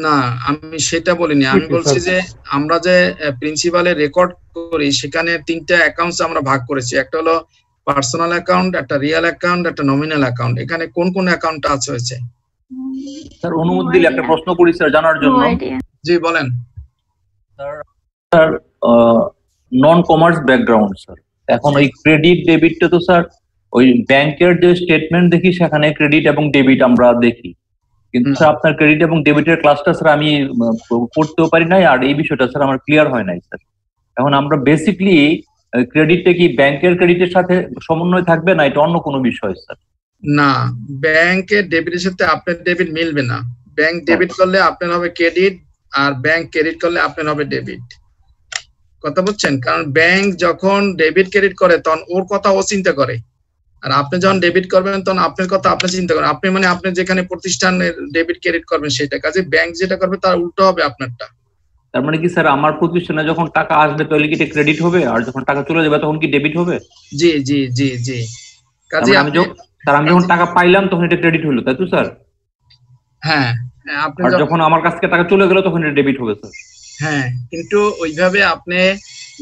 না আমি সেটা বলিনি, আমি বলছি যে আমরা যে প্রিন্সিপালে রেকর্ড করি সেখানে 3টা অ্যাকাউন্টস আমরা ভাগ করেছি। একটা হলো পার্সোনাল অ্যাকাউন্ট, একটা রিয়েল অ্যাকাউন্ট, একটা নমিনাল অ্যাকাউন্ট। এখানে কোন কোন অ্যাকাউন্ট টাচ হয়েছে? স্যার অনুমতি দিলে একটা প্রশ্ন করি স্যার জানার জন্য। জি বলেন। স্যার নন কমার্স ব্যাকগ্রাউন্ড স্যার, এখন ওই ক্রেডিট ডেবিটটা তো স্যার ওই ব্যাংকের যে স্টেটমেন্ট দেখি সেখানে ক্রেডিট এবং ডেবিট আমরা দেখি, কিন্তু স্যার আপনার ক্রেডিট এবং ডেবিটের ক্লাসটা স্যার আমি করতেও পারি নাই, আর এই বিষয়টা স্যার আমার ক্লিয়ার হয় নাই স্যার। এখন আমরা বেসিকলি ক্রেডিটটা কি ব্যাংকের ক্রেডিটের সাথে সমন্বয় থাকবে না এটা অন্য কোনো বিষয় স্যার? না, ব্যাংকের ডেবিটের সাথে আপনার ডেবিট মিলবে না। ব্যাংক ডেবিট করলে আপনার হবে ক্রেডিট, আর ব্যাংক ক্রেডিট করলে আপনার হবে ডেবিট। কথা বুঝছেন? কারণ ব্যাংক যখন ডেবিট ক্রেডিট করে তখন ওর কথা ও চিন্তা করে, আর আপনি যখন ডেবিট করবেন তখন আপনার কথা আপনি চিন্তা করেন। আপনি মানে আপনি যেখানে প্রতিষ্ঠানের ডেবিট ক্রেডিট করবেন সেটা, কাজে ব্যাংক যেটা করবে তার উল্টো হবে আপনারটা। তার মানে কি স্যার আমার প্রতিষ্ঠানে যখন টাকা আসবে তাহলে কি এটা ক্রেডিট হবে, আর যখন টাকা চলে যাবে তখন কি ডেবিট হবে? জি জি জি জি। কাজে আমি যখন টাকা পাইলাম তখন এটা ক্রেডিট হলো, তাই তো স্যার? হ্যাঁ, আপনি যখন আমার কাছ থেকে টাকা চলে গেল তখন এটা ডেবিট হবে স্যার। হ্যাঁ, কিন্তু ওইভাবে আপনি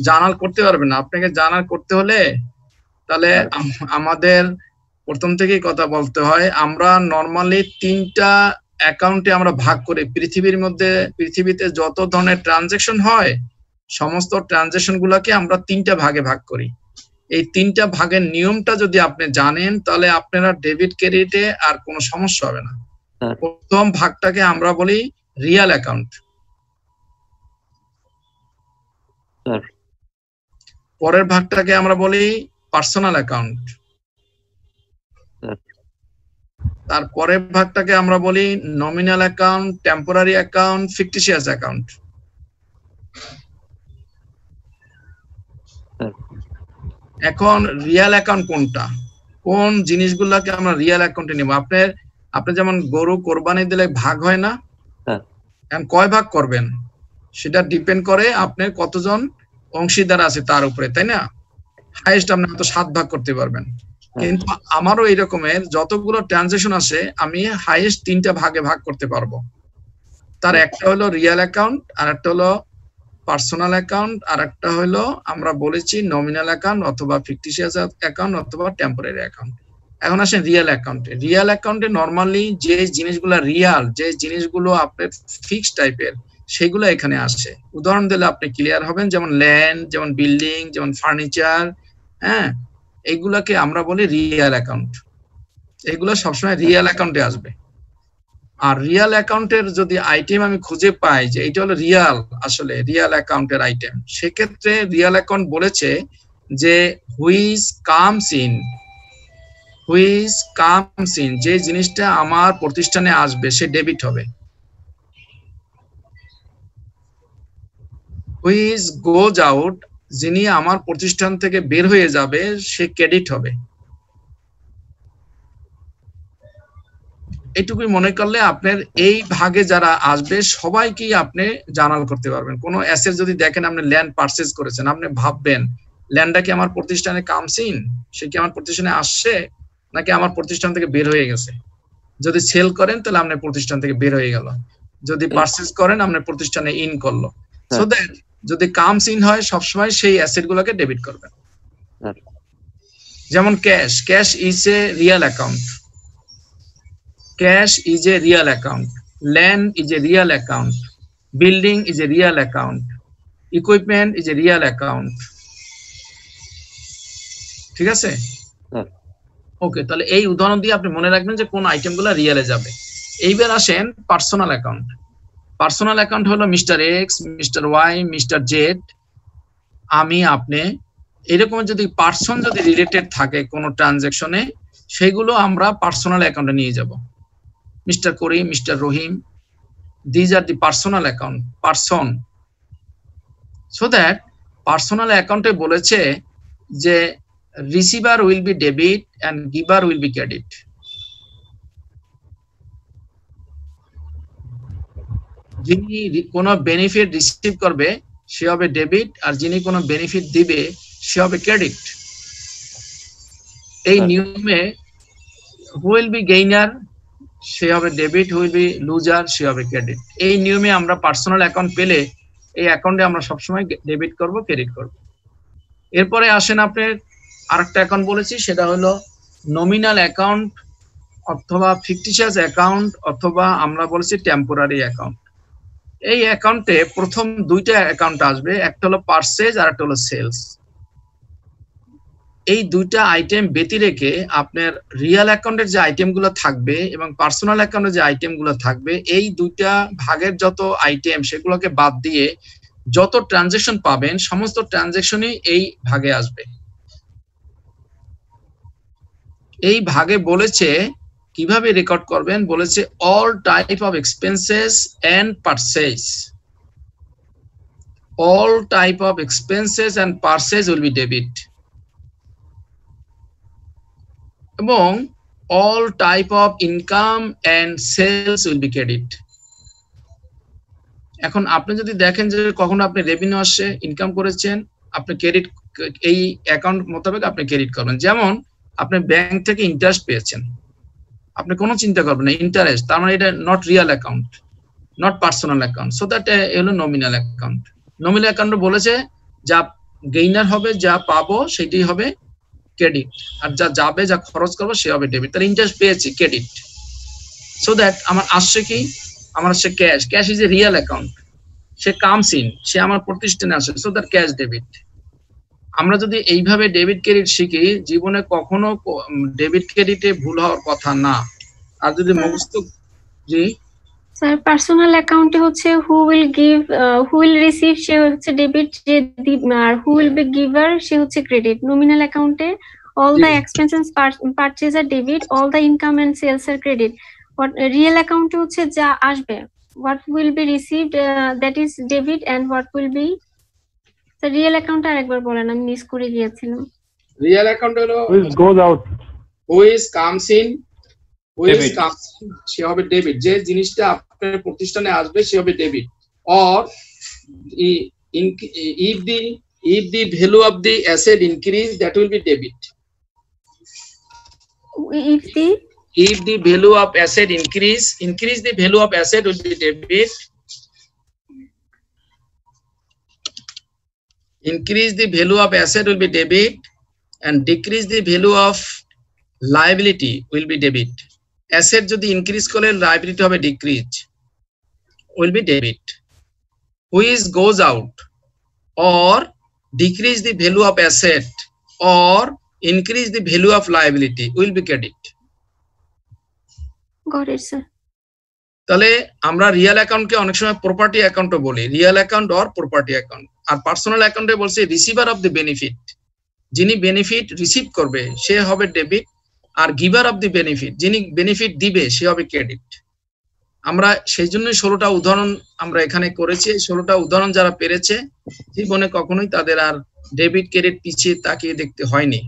জার্নাল করতে পারবেন না। আপনাকে জার্নাল করতে হলে তাহলে আমাদের প্রথম থেকেই কথা বলতে হয়। আমরা নরমালি 3টা অ্যাকাউন্টে আমরা ভাগ করি। পৃথিবীতে যত ধরনের ট্রানজাকশন হয় সমস্ত ট্রানজাকশন গুলাকে আমরা 3টা ভাগে ভাগ করি। এই 3টা ভাগের নিয়মটা যদি আপনি জানেন তাহলে আপনারা ডেবিট ক্রেডিটে আর কোনো সমস্যা হবে না। প্রথম ভাগটাকে আমরা বলি রিয়েল অ্যাকাউন্ট, পরের ভাগটাকে আমরা বলি পার্সোনাল অ্যাকাউন্ট, তারপরের ভাগটাকে আমরা বলি nominal account, temporary account, fictitious account. এখন রিয়েল অ্যাকাউন্ট কোনটা, কোন জিনিসগুলোকে আমরা রিয়েল অ্যাকাউন্টে নেব? আপনি যেমন গরু কোরবানি দিলে ভাগ হয় না, এখন কয় ভাগ করবেন সেটা ডিপেন্ড করে আপনার কতজন অংশীদার আছে তার উপরে, তাই না? হাইয়েস্ট আপনি হয়তো 7 ভাগ করতে পারবেন, কিন্তু আমারও এই রকমের যতগুলো ট্রানজাকশন আছে আমি হাইয়েস্ট 3টা ভাগে ভাগ করতে পারবো। তার একটা হলো রিয়েল অ্যাকাউন্ট, আর একটা হলো পার্সোনাল অ্যাকাউন্ট, আর একটা হলো আমরা বলেছি নমিনাল অ্যাকাউন্ট অথবা ফিকটিশিয়াস অ্যাকাউন্ট অথবা টেম্পোরারি অ্যাকাউন্ট। এখন আসেন রিয়েল অ্যাকাউন্টে। রিয়েল অ্যাকাউন্টে নরমালি যে জিনিসগুলো রিয়াল, যে জিনিসগুলো আপনার ফিক্সড টাইপের, সেগুলো এখানে আসে। উদাহরণ দিলে আপনি ক্লিয়ার হবেন, যেমন ল্যান্ড, যেমন বিল্ডিং, যেমন ফার্নিচার, হ্যাঁ, এইগুলাকে আমরা বলি রিয়েল অ্যাকাউন্ট। এগুলো সবসময় রিয়েল অ্যাকাউন্টে আসবে। আর রিয়েল অ্যাকাউন্টের যদি আইটেম আমি খুঁজে পাই যে এটা হলো রিয়াল, আসলে রিয়েল অ্যাকাউন্টের আইটেম, সেক্ষেত্রে রিয়েল অ্যাকাউন্ট বলেছে যে হুইচ কামস ইন, যে জিনিসটা আমার প্রতিষ্ঠানে আসবে সে ডেবিট হবে, হুইচ গোজ আউট, যিনি আমার প্রতিষ্ঠান থেকে বের হয়ে যাবে সে ক্রেডিট হবে। এইটুকুই মনে করলে আপনার এই ভাগে যারা আসবে সবাইকেই আপনি জার্নাল করতে পারবেন। কোনো অ্যাসেট যদি দেখেন আপনি ল্যান্ড পারচেজ করেছেন, আপনি ভাববেন ল্যান্ডটা কি আমার প্রতিষ্ঠানে কামস ইন, সে কি আমার প্রতিষ্ঠানে আসছে নাকি আমার প্রতিষ্ঠান থেকে বের হয়ে গেছে। যদি সেল করেন তাহলে আপনার প্রতিষ্ঠান থেকে বের হয়ে গেল, যদি পারচেজ করেন আপনার প্রতিষ্ঠানে ইন করলো। সো দ্যাট যদি কামস ইন হয় সবসময় সেই অ্যাসেট গুলোকে ডেবিট করবেন। যেমন cash is a real account, cash is a real account, land is a real account, building is a real account, equipment is a real account। ঠিক আছে, ওকে, তাহলে এই উদাহরণ দিয়ে আপনি মনে রাখবেন যে কোন আইটেম গুলো রিয়েলে যাবে। এইবার আসেন পার্সোনাল অ্যাকাউন্ট। পার্সোনাল অ্যাকাউন্ট হলো mister X, mister Y, mister Z, আমি, আপনি, এরকম যদি পার্সন যদি রিলেটেড থাকে কোনো ট্রানজাকশনে, সেগুলো আমরা পার্সোনাল অ্যাকাউন্টে নিয়ে যাব। Mr. Karim, Mr. Rohim, these are the personal account, person. So that personal account এ বলেছে যে receiver will be debit and giver will be credit. যিনি কোনো বেনিফিট রিসিভ করবে সে হবে ডেবিট, আর যিনি কোনো বেনিফিট দিবে সে হবে ক্রেডিট। এই নিয়মে who will be gainer সে হবে ডেবিট, হুইল বি লুজার সে হবে ক্রেডিট। এই নিয়মে আমরা পার্সোনাল অ্যাকাউন্ট পেলে এই অ্যাকাউন্টে আমরা সবসময় ডেবিট করব, ক্রেডিট করব। এরপরে আসেন আপনার আরেকটা অ্যাকাউন্ট বলেছি, সেটা হলো নমিনাল অ্যাকাউন্ট অথবা ফিকটিশিয়াস অ্যাকাউন্ট অথবা আমরা বলেছি টেম্পোরারি অ্যাকাউন্ট। এই অ্যাকাউন্টে প্রথম দুইটা অ্যাকাউন্ট আসবে, একটা হলো পারচেজ আর একটা হলো সেলস। এই দুইটা আইটেম ব্যতি রেখে আপনার রিয়েল অ্যাকাউন্টের যে আইটেম গুলো থাকবে এবং পার্সোনাল অ্যাকাউন্টের যে আইটেম গুলো থাকবে, এই দুইটা ভাগের যত আইটেম সেগুলোকে বাদ দিয়ে যত ট্রানজাকশন পাবেন সমস্ত ট্রানজাকশনই এই ভাগে আসবে। এই ভাগে বলেছে কিভাবে রেকর্ড করবেন, বলেছে all type of expenses and purchase, all type of expenses and purchase will be debit এবং all type of income and sales will be credit। এখন আপনি যদি দেখেন যে কখনো আপনি রেভিনিউ আসছে, ইনকাম করেছেন, আপনি ক্রেডিট, এই অ্যাকাউন্ট মোতাবেক আপনি ক্রেডিট করবেন। যেমন আপনি ব্যাংক থেকে ইন্টারেস্ট পেয়েছেন, আপনি কোনো চিন্তা করবেন না, ইন্টারেস্ট, তার মানে এটা not real account, not personal account. So that হলো নমিনাল অ্যাকাউন্ট। নমিনাল অ্যাকাউন্ট বলেছে যা গেইনার হবে, যা পাবো সেটাই হবে ক্রেডিট, আর যা যাবে, যা খরচ করবো সে হবে ডেবিট। তাহলে ইন্টারেস্ট পেয়েছি, ক্রেডিট। সো দ্যাট আমার আসছে কি, আমার আসছে cash, cash is a real account, সে কামস ইন, সে আমার প্রতিষ্ঠানে আসে, সো দ্যাট ক্যাশ ডেবিট। আমরা যদি এইভাবে ডেবিট ক্রেডিট শিখি, জীবনে কখনো ডেবিট ক্রেডিটে ভুল হওয়ার কথা না। আর যদি মুখস্থ, জি স্যার, পার্সোনাল অ্যাকাউন্টে হচ্ছে হু উইল রিসিভ সে হচ্ছে ডেবিট, আর হু উইল বি গিভার সে হচ্ছে ক্রেডিট। নমিনাল অ্যাকাউন্টে all the expenses purchase are debit, all the income and sales are credit. What real account হচ্ছে যা আসবে, what will be received that is debit and what will be the real account আরেকবার বলেন, আমি miss করে গিয়েছিলাম। Real account হলো which goes out, which comes in, which comes সে হবে ডেবিট, যে জিনিসটা আপনার প্রতিষ্ঠানে আসবে সে হবে debit. Or if the value of the asset increase, that will be debit. If the value of asset increase the value of asset will be debit. Increase the value of asset will be debit, and decrease the value of liability will be debit. Asset যদি increase করে liability হবে decrease, will be debit. Which goes out or decrease the value of asset or increase the value of liability will be credit. Got it, sir. তাহলে আমরা real অ্যাকাউন্টকে অনেক সময় property অ্যাকাউন্টও বলি, real account or property account. আর personal অ্যাকাউন্টে বলছে রিসিভার অফ দি বেনিফিট, যিনি বেনিফিট রিসিভ করবে সে হবে ডেবিট, আর গিভার অফ দি বেনিফিট, যিনি বেনিফিট দিবে সে হবে ক্রেডিট। আমরা সেই জন্যই 16টা উদাহরণ আমরা এখানে করেছি। 16টা উদাহরণ যারা পেরেছে জীবনে কখনোই তাদের আর ডেবিট ক্রেডিট পিছিয়ে তাকিয়ে দেখতে হয়নি।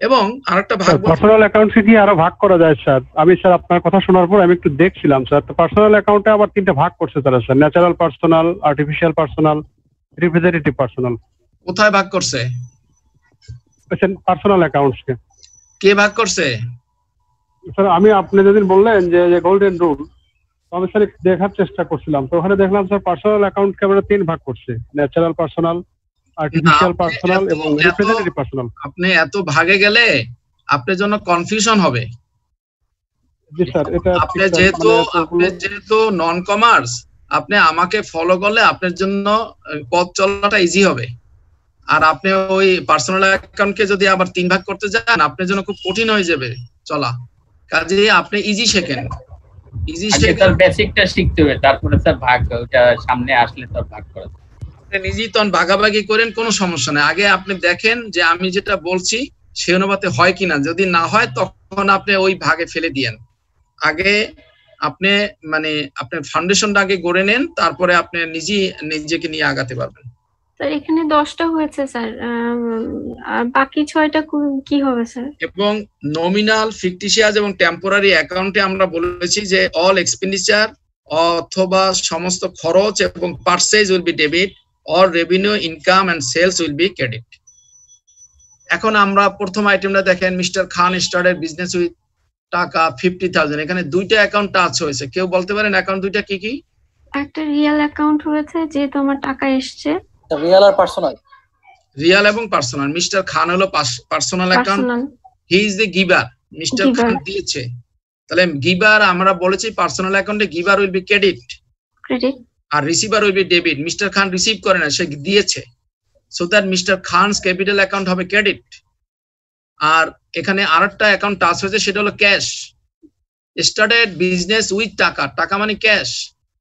এবং আরেকটা ভাগ, পার্সোনাল অ্যাকাউন্টকে কি আরো ভাগ করা যায় স্যার? আমি স্যার আপনার কথা শোনার পর আমি একটু দেখছিলাম স্যার, তো পার্সোনাল অ্যাকাউন্টে আবার 3টা ভাগ করছে তারা sir, natural personal, artificial personal, representative personal. কোথায় ভাগ করছে পার্সোনাল অ্যাকাউন্টসকে? কে ভাগ করছে স্যার? আমি আপনি যেদিন বললেন যে গোল্ডেন রুল, আমি স্যার দেখার চেষ্টা করছিলাম, তো ওখানে দেখলাম স্যার পার্সোনাল অ্যাকাউন্টকে আমরা 3 ভাগ করছে, ন্যাচারাল পার্সোনাল, আর্টিফিশিয়াল পার্সোনাল এবং রিপ্রেজেন্টেটিভ পার্সোনাল। আপনি এত ভাগে গেলে আপনার জন্য কনফিউশন হবে। জি স্যার, এটা আপনি যেহেতু নন কমার্স, আপনি আমাকে ফলো করলে আপনার জন্য পথ চলাটা ইজি হবে। আর আপনি ওই পার্সোনাল অ্যাকাউন্টকে যদি আবার 3 ভাগ করতে যান আপনার জন্য খুব কঠিন হয়ে যাবে চলা। কাজেই আপনি ইজি শেখেন, তার বেসিকটা শিখতে হবে, তারপরে স্যার ভাগ ওটা সামনে আসলে তার ভাগ করা। আপনি নিজেই তখন ভাগাভাগি করেন, কোনো সমস্যা নেই। আগে আপনি দেখেন যে আমি যেটা বলছি সেই অনুপাতে হয় কিনা, যদি না হয় তখন আপনি ওই ভাগে ফেলে দিয়েন। আগে আপনি আপনার ফাউন্ডেশনটা আগে গড়ে নেন, তারপরে আপনি নিজেকে নিয়ে আগাতে পারবেন। স্যার এখানে 10টা হয়েছে স্যার, আর বাকি 6টা কি হবে স্যার? এবং নমিনাল, ফিকটিশিয়াস এবং টেম্পোরারি অ্যাকাউন্টে আমরা বলেছি যে অল এক্সপেন্ডিচার অথবা সমস্ত খরচ এবং purchase will be debit, all revenue, income and sales will be credit. এখন আমরা প্রথম আইটেমটা দেখেন, mister Khan started business with টাকা 50,000। এখানে 2টা অ্যাকাউন্ট টাচ হয়েছে, কেউ বলতে পারেন অ্যাকাউন্ট 2টা কি কি? একটা রিয়েল অ্যাকাউন্ট হয়েছে যেহেতু আমার টাকা এসছে, রিয়েল আর পার্সোনাল। রিয়েল এবং পার্সোনাল। মিস্টার খান হলো personal account, he is the giver, mister Khan দিয়েছে। তাহলে গিভার আমরা বলেছি পার্সোনাল অ্যাকাউন্টে গিভার উইল বি ক্রেডিট, আর receiver will be debit. Mister Khan receive করে না, সে দিয়েছে, so that mister Khan's capital account হবে ক্রেডিট। আর এখানে আরেকটা অ্যাকাউন্ট টাচ হয়েছে, সেটা হলো ক্যাশ। স্টার্টেড বিজনেস উইথ টাকা, টাকা মানে ক্যাশ,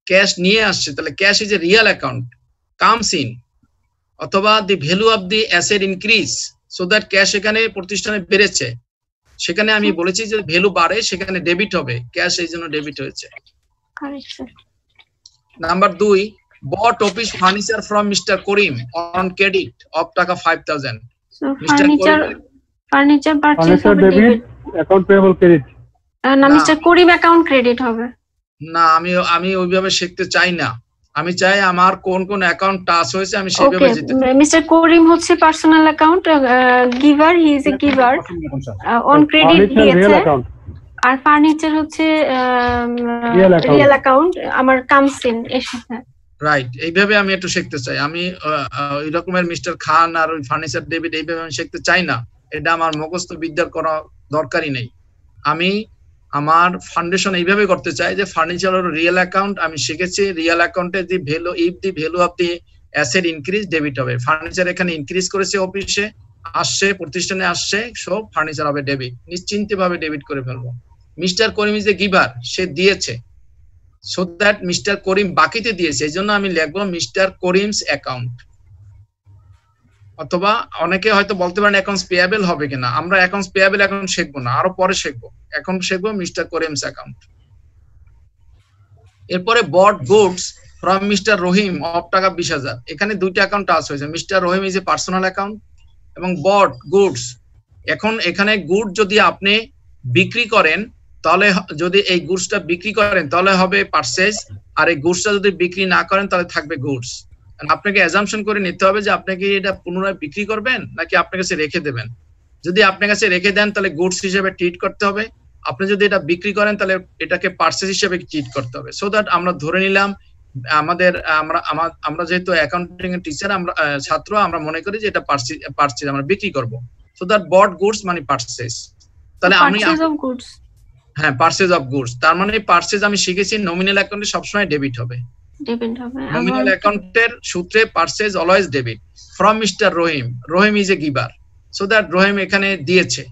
ক্যাশ নিয়ে আসছে, তাহলে cash is a real account, comes in. অথবা the value of the asset increase, so that cash এখানে প্রতিষ্ঠানে বেড়েছে, সেখানে আমি বলেছি যে ভ্যালু বাড়ে সেখানে ডেবিট হবে, ক্যাশ এই জন্য ডেবিট হয়েছে। Number 2, bought office furniture from Mr. Karim on credit of টাকা 5,000. ফার্নিচার পারচেজ হবে ডেবিট, অ্যাকাউন্ট পেয়েবল ক্রেডিট। না মিস্টার করিম অ্যাকাউন্ট ক্রেডিট হবে না। আমি ওইভাবে শিখতে চাই না, আমি চাই আমার কোন কোন অ্যাকাউন্ট টাচ হয়েছে আমি সেভাবে যেতে। মিস্টার করিম হচ্ছে personal account, giver, he is a giver, on credit দিয়েছে। আর ফার্নিচার হচ্ছে রিয়েল অ্যাকাউন্ট, আমার কামস ইন এর সাথে। রাইট, এইভাবে আমি একটু শিখতে চাই। আমি ওই রকমের মিস্টার খান আর ওই ফার্নিচার ডেবিট এইভাবে আমি শিখতে চাই না, এটা আমার মুখস্থ বিদ্যার করা দরকারই নেই। আমি আমার ফাউন্ডেশন এইভাবে করতে চাই যে ফার্নিচার হলো রিয়েল অ্যাকাউন্ট, আমি শিখেছি রিয়েল অ্যাকাউন্টে the value, if the value of the asset increase debit হবে। ফার্নিচার এখানে ইনক্রিজ করেছে, অফিসে আসছে, প্রতিষ্ঠানে আসছে, সব ফার্নিচার হবে ডেবিট, নিশ্চিন্তে ভাবে ডেবিট করে ফেলবো। Mister Karim is a giver, সে দিয়েছে, সো দ্যাট মিস্টার করিম বাকিতে দিয়েছে, এই জন্য আমি লিখবো মিস্টার করিমস অ্যাকাউন্ট। অথবা অনেকে হয়তো বলতে পারেন অ্যাকাউন্টস পেয়াবেল হবে কিনা, আমরা অ্যাকাউন্টস পেয়াবেল অ্যাকাউন্ট শিখবো না, আরো পরে শিখবো। এখন শিখবো মিস্টার করিমস অ্যাকাউন্ট। এরপরে bought goods from mister Rahim of টাকা 20,000। এখানে 2টা অ্যাকাউন্ট টাচ হয়েছে, mister Rahim is a personal account এবং বট গুডস। এখন এখানে গুড যদি আপনি বিক্রি করেন, তাহলে যদি এই গুডসটা বিক্রি করেন তাহলে হবে পারচেজ, আর এই গুডসটা যদি বিক্রি না করেন তাহলে থাকবে গুডস। আপনাকে অ্যাজাম্পশন করে নিতে হবে যে আপনি কি এটা পুনরায় বিক্রি করবেন নাকি আপনার কাছে রেখে দেবেন। যদি আপনার কাছে রেখে দেন তাহলে গুডস হিসেবে ট্রিট করতে হবে, আপনি যদি এটা বিক্রি করেন তাহলে এটাকে পারচেজ হিসেবে ট্রিট করতে হবে। সো দ্যাট আমরা ধরে নিলাম আমরা যেহেতু অ্যাকাউন্টিং এর টিচার, আমরা ছাত্র, আমরা মনে করি যে এটা পারচেজ আমরা বিক্রি করব। সো দ্যাট বট গুডস মানে পারচেজ। তাহলে আমি পারচেজ অফ গুডস, হ্যাঁ পারচেজ অফ গুডস, তার মানে পারচেজ আমি শিখেছি নমিনাল অ্যাকাউন্টে সবসময় ডেবিট হবে। ডেবিট হবে। নমিনাল অ্যাকাউন্টের সূত্রে purchase always debit. From mister Rahim, Rahim is a giver, so that Rahim এখানে দিয়েছে,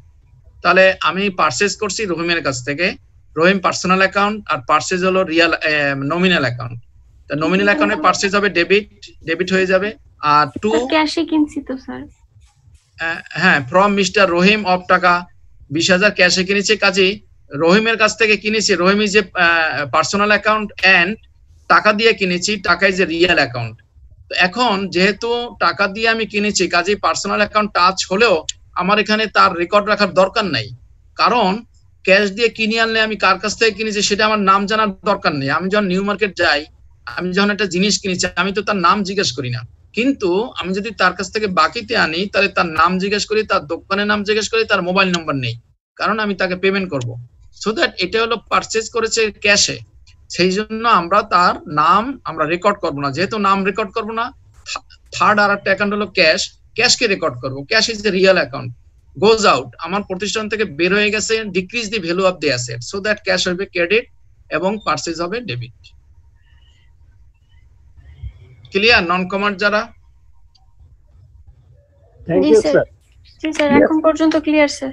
তাহলে আমি পারচেজ করছি রহিমের কাছ থেকে, রহিম পার্সোনাল অ্যাকাউন্ট আর পারচেজ হলো রিয়াল নমিনাল অ্যাকাউন্ট। তা নমিনাল অ্যাকাউন্টে পারচেজ হবে ডেবিট হয়ে যাবে। আর টু ক্যাশে কিনছি তো স্যার, হ্যাঁ ফ্রম মিস্টার রহিম অফ টাকা 20,000 ক্যাশে কিনেছে, কাজেই রহিমের কাছ থেকে কিনেছি, Rahim is a personal account and টাকা দিয়ে কিনেছি, টাকা ইজ এ রিয়েল অ্যাকাউন্ট। তো এখন যেহেতু টাকা দিয়ে আমি কিনেছি, কাজেই পার্সোনাল অ্যাকাউন্ট টাচ হলেও আমার এখানে তার রেকর্ড রাখার দরকার নাই, কারণ ক্যাশ দিয়ে কিনে আনলে আমি কার কাছ থেকে কিনেছি সেটা আমার নাম জানার দরকার নেই। আমি যখন নিউ মার্কেট যাই, আমি যখন একটা জিনিস কিনেছি, আমি তো তার নাম জিজ্ঞেস করি না, কিন্তু আমি যদি তার কাছ থেকে বাকিতে আনি তাহলে তার নাম জিজ্ঞেস করি, তার দোকানের নাম জিজ্ঞেস করি, তার মোবাইল নাম্বার নেই, কারণ আমি তাকে পেমেন্ট করব। সো দ্যাট এটা হলো পারচেজ করেছে ক্যাশে, সেই জন্য আমরা তার নাম আমরা রেকর্ড করব না, যেহেতু নাম রেকর্ড করব না। থার্ড আর একটা অ্যাকাউন্ট হলো ক্যাশ, ক্যাশকে রেকর্ড করব। Cash is a real account, goes out, আমার প্রতিষ্ঠান থেকে বের হয়ে গেছে, decrease the value of the asset, so that cash হবে ক্রেডিট এবং পারচেজ হবে ডেবিট। ক্লিয়ার নন কমার্স যারা? জি স্যার, জি স্যার এখন পর্যন্ত ক্লিয়ার স্যার।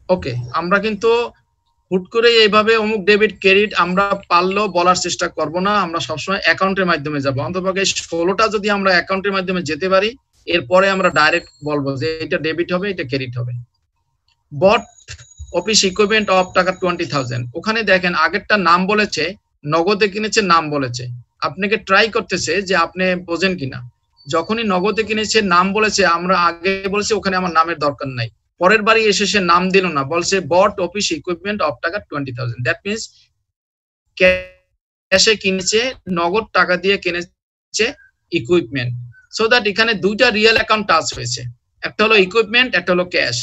ওকে, আমরা কিন্তু হুট করে এইভাবে অমুক ডেবিট ক্রেডিট আমরা পারলেও বলার চেষ্টা করব না, আমরা সবসময় অ্যাকাউন্টের মাধ্যমে যাব। অন্ততপক্ষে 16টা যদি আমরা অ্যাকাউন্টের মাধ্যমে যেতে পারি, এরপরে আমরা ডাইরেক্ট বলবো যে এটা ডেবিট হবে, এটা ক্রেডিট হবে। বট অফিস ইকুইপমেন্ট অফ টাকা 20,000, ওখানে দেখেন আগেরটা নাম বলেছে, নগদে কিনেছে নাম বলেছে, আপনাকে ট্রাই করতেছে যে আপনি বোঝেন কিনা। যখনই নগদে কিনেছে নাম বলেছে, আমরা আগে বলেছি ওখানে আমার নামের দরকার নাই, পরের বারই এসে সে নাম দিল না, বলছে বট অফিস ইকুইপমেন্ট অফ টাকা 20,000, দ্যাট মিনস ক্যাশে কিনেছে, নগদ টাকা দিয়ে কিনেছে ইকুইপমেন্ট। সো দ্যাট এখানে দুইটা রিয়েল অ্যাকাউন্ট টাচ হয়েছে, একটা হলো ইকুইপমেন্ট, একটা হলো ক্যাশ।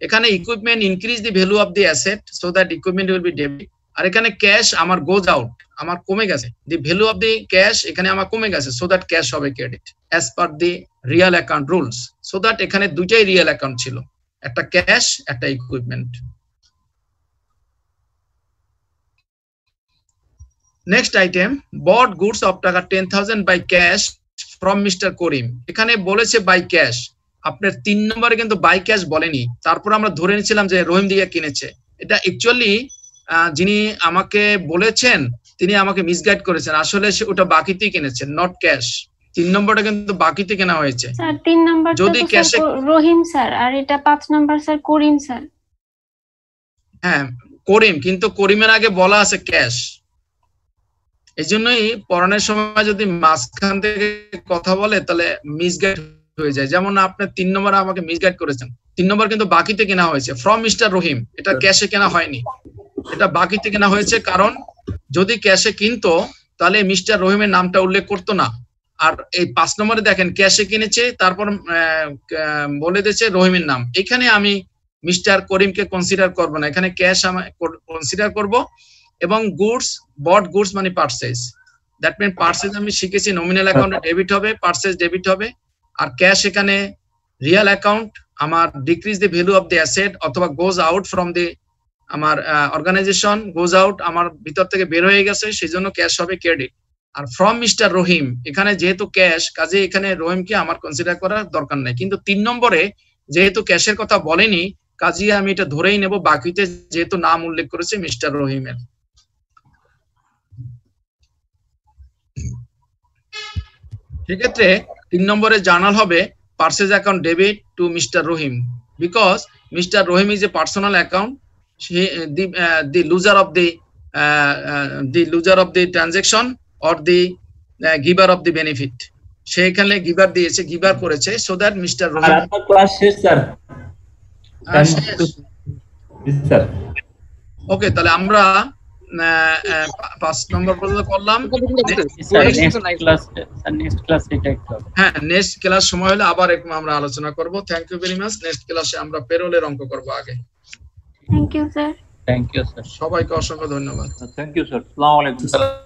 এখানে equipment increase the value of the asset, so that equipment will be debit. আর এখানে ক্যাশ আমার গোজ আউট, আমার কমে গেছে, the value of the cash এখানে আমার কমে গেছে, সো দ্যাট ক্যাশ হবে credit as per the real account rules. So that এখানে দুইটাই রিয়েল অ্যাকাউন্ট ছিল, একটা ক্যাশ একটা equipment. Next item, bought goods of টাকা 10,000 by cash from mister Karim. এখানে বলেছে বাই ক্যাশ, আপনার 3 নম্বরে কিন্তু বাই ক্যাশ বলেনি, তারপর আমরা ধরে নিয়েছিলাম যে রহিম দিয়ে কিনেছে। এটা অ্যাকচুয়ালি যিনি আমাকে বলেছেন তিনি আমাকে মিসগাইড করেছেন, আসলে সে ওটা বাকিতেই কিনেছেন, নট ক্যাশ। 3 নম্বরটা কিন্তু বাকিতে কেনা হয়েছে স্যার। 3 নাম্বার যদি ক্যাশে রহিম স্যার, আর এটা 5 নাম্বার স্যার করিম স্যার। হ্যাঁ করিম, কিন্তু করিমের আগে বলা আছে ক্যাশ। এই জন্যই পড়ানোর সময় যদি মাঝখান থেকে কথা বলে তাহলে মিসগাইড হয়ে যায়। যেমন আপনি 3 নম্বরে আমাকে মিসগাইড করেছেন, 3 নম্বর কিন্তু বাকিতে কেনা হয়েছে ফ্রম মিস্টার রহিম, এটা ক্যাশে কেনা হয়নি, এটা বাকিতে কেনা হয়েছে। কারণ যদি ক্যাশে কিনতো তাহলে মিস্টার রহিমের নামটা উল্লেখ করতো না। আর এই 5 নম্বরে দেখেন ক্যাশে কিনেছে, তারপর বলে দিয়েছে রহিমের নাম, এখানে আমি মিস্টার করিমকে কনসিডার করব না, এখানে ক্যাশ আমি কনসিডার করব। এবং গুডস, বট গুডস মানে পারচেজ, দ্যাট মিন পারচেজ আমি শিখেছি নমিনাল অ্যাকাউন্টে ডেবিট হবে, পারচেজ ডেবিট হবে। আর ক্যাশ এখানে রিয়েল অ্যাকাউন্ট, আমার decrease the value of the asset অথবা গোজ আউট ফ্রম দি আমার অর্গানাইজেশন, গোজ আউট আমার ভিতর থেকে বের হয়ে গেছে, সেই জন্য ক্যাশ হবে ক্রেডিট। আর ফ্রম মিস্টার রহিম, এখানে যেহেতু ক্যাশ, কাজে এখানে রহিমকে আমার কনসিডার করার দরকার নাই। কিন্তু 3 নম্বরে যেহেতু ক্যাশের কথা বলেনি, কাজে আমি এটা ধরেই নেব বাকিতে যেহেতু নাম উল্লেখ করেছে মিস্টার রহিমের। সেক্ষেত্রে 3 নম্বরে জার্নাল হবে purchase account debit two mister Rahim, because mister Rahim is a personal account, the loser of the transaction or the giver of the benefit, সেখানে গিভার দিয়েছে, গিভার করেছে, সো দ্যাট মিস্টার রহিম। আর আপনার ক্লাস শেষ sir? Sir okay, তাহলে আমরা 5 নম্বর পর্যন্ত করলাম। হ্যাঁ নেক্সট ক্লাস সময় হলে আবার আমরা আলোচনা করব। Thank you very much. Next ক্লাসে আমরা পেরোলের অঙ্ক করব আগে। Thank you sir. Thank you sir, সবাইকে অসংখ্য ধন্যবাদ। Thank you sir. আসসালামু আলাইকুম।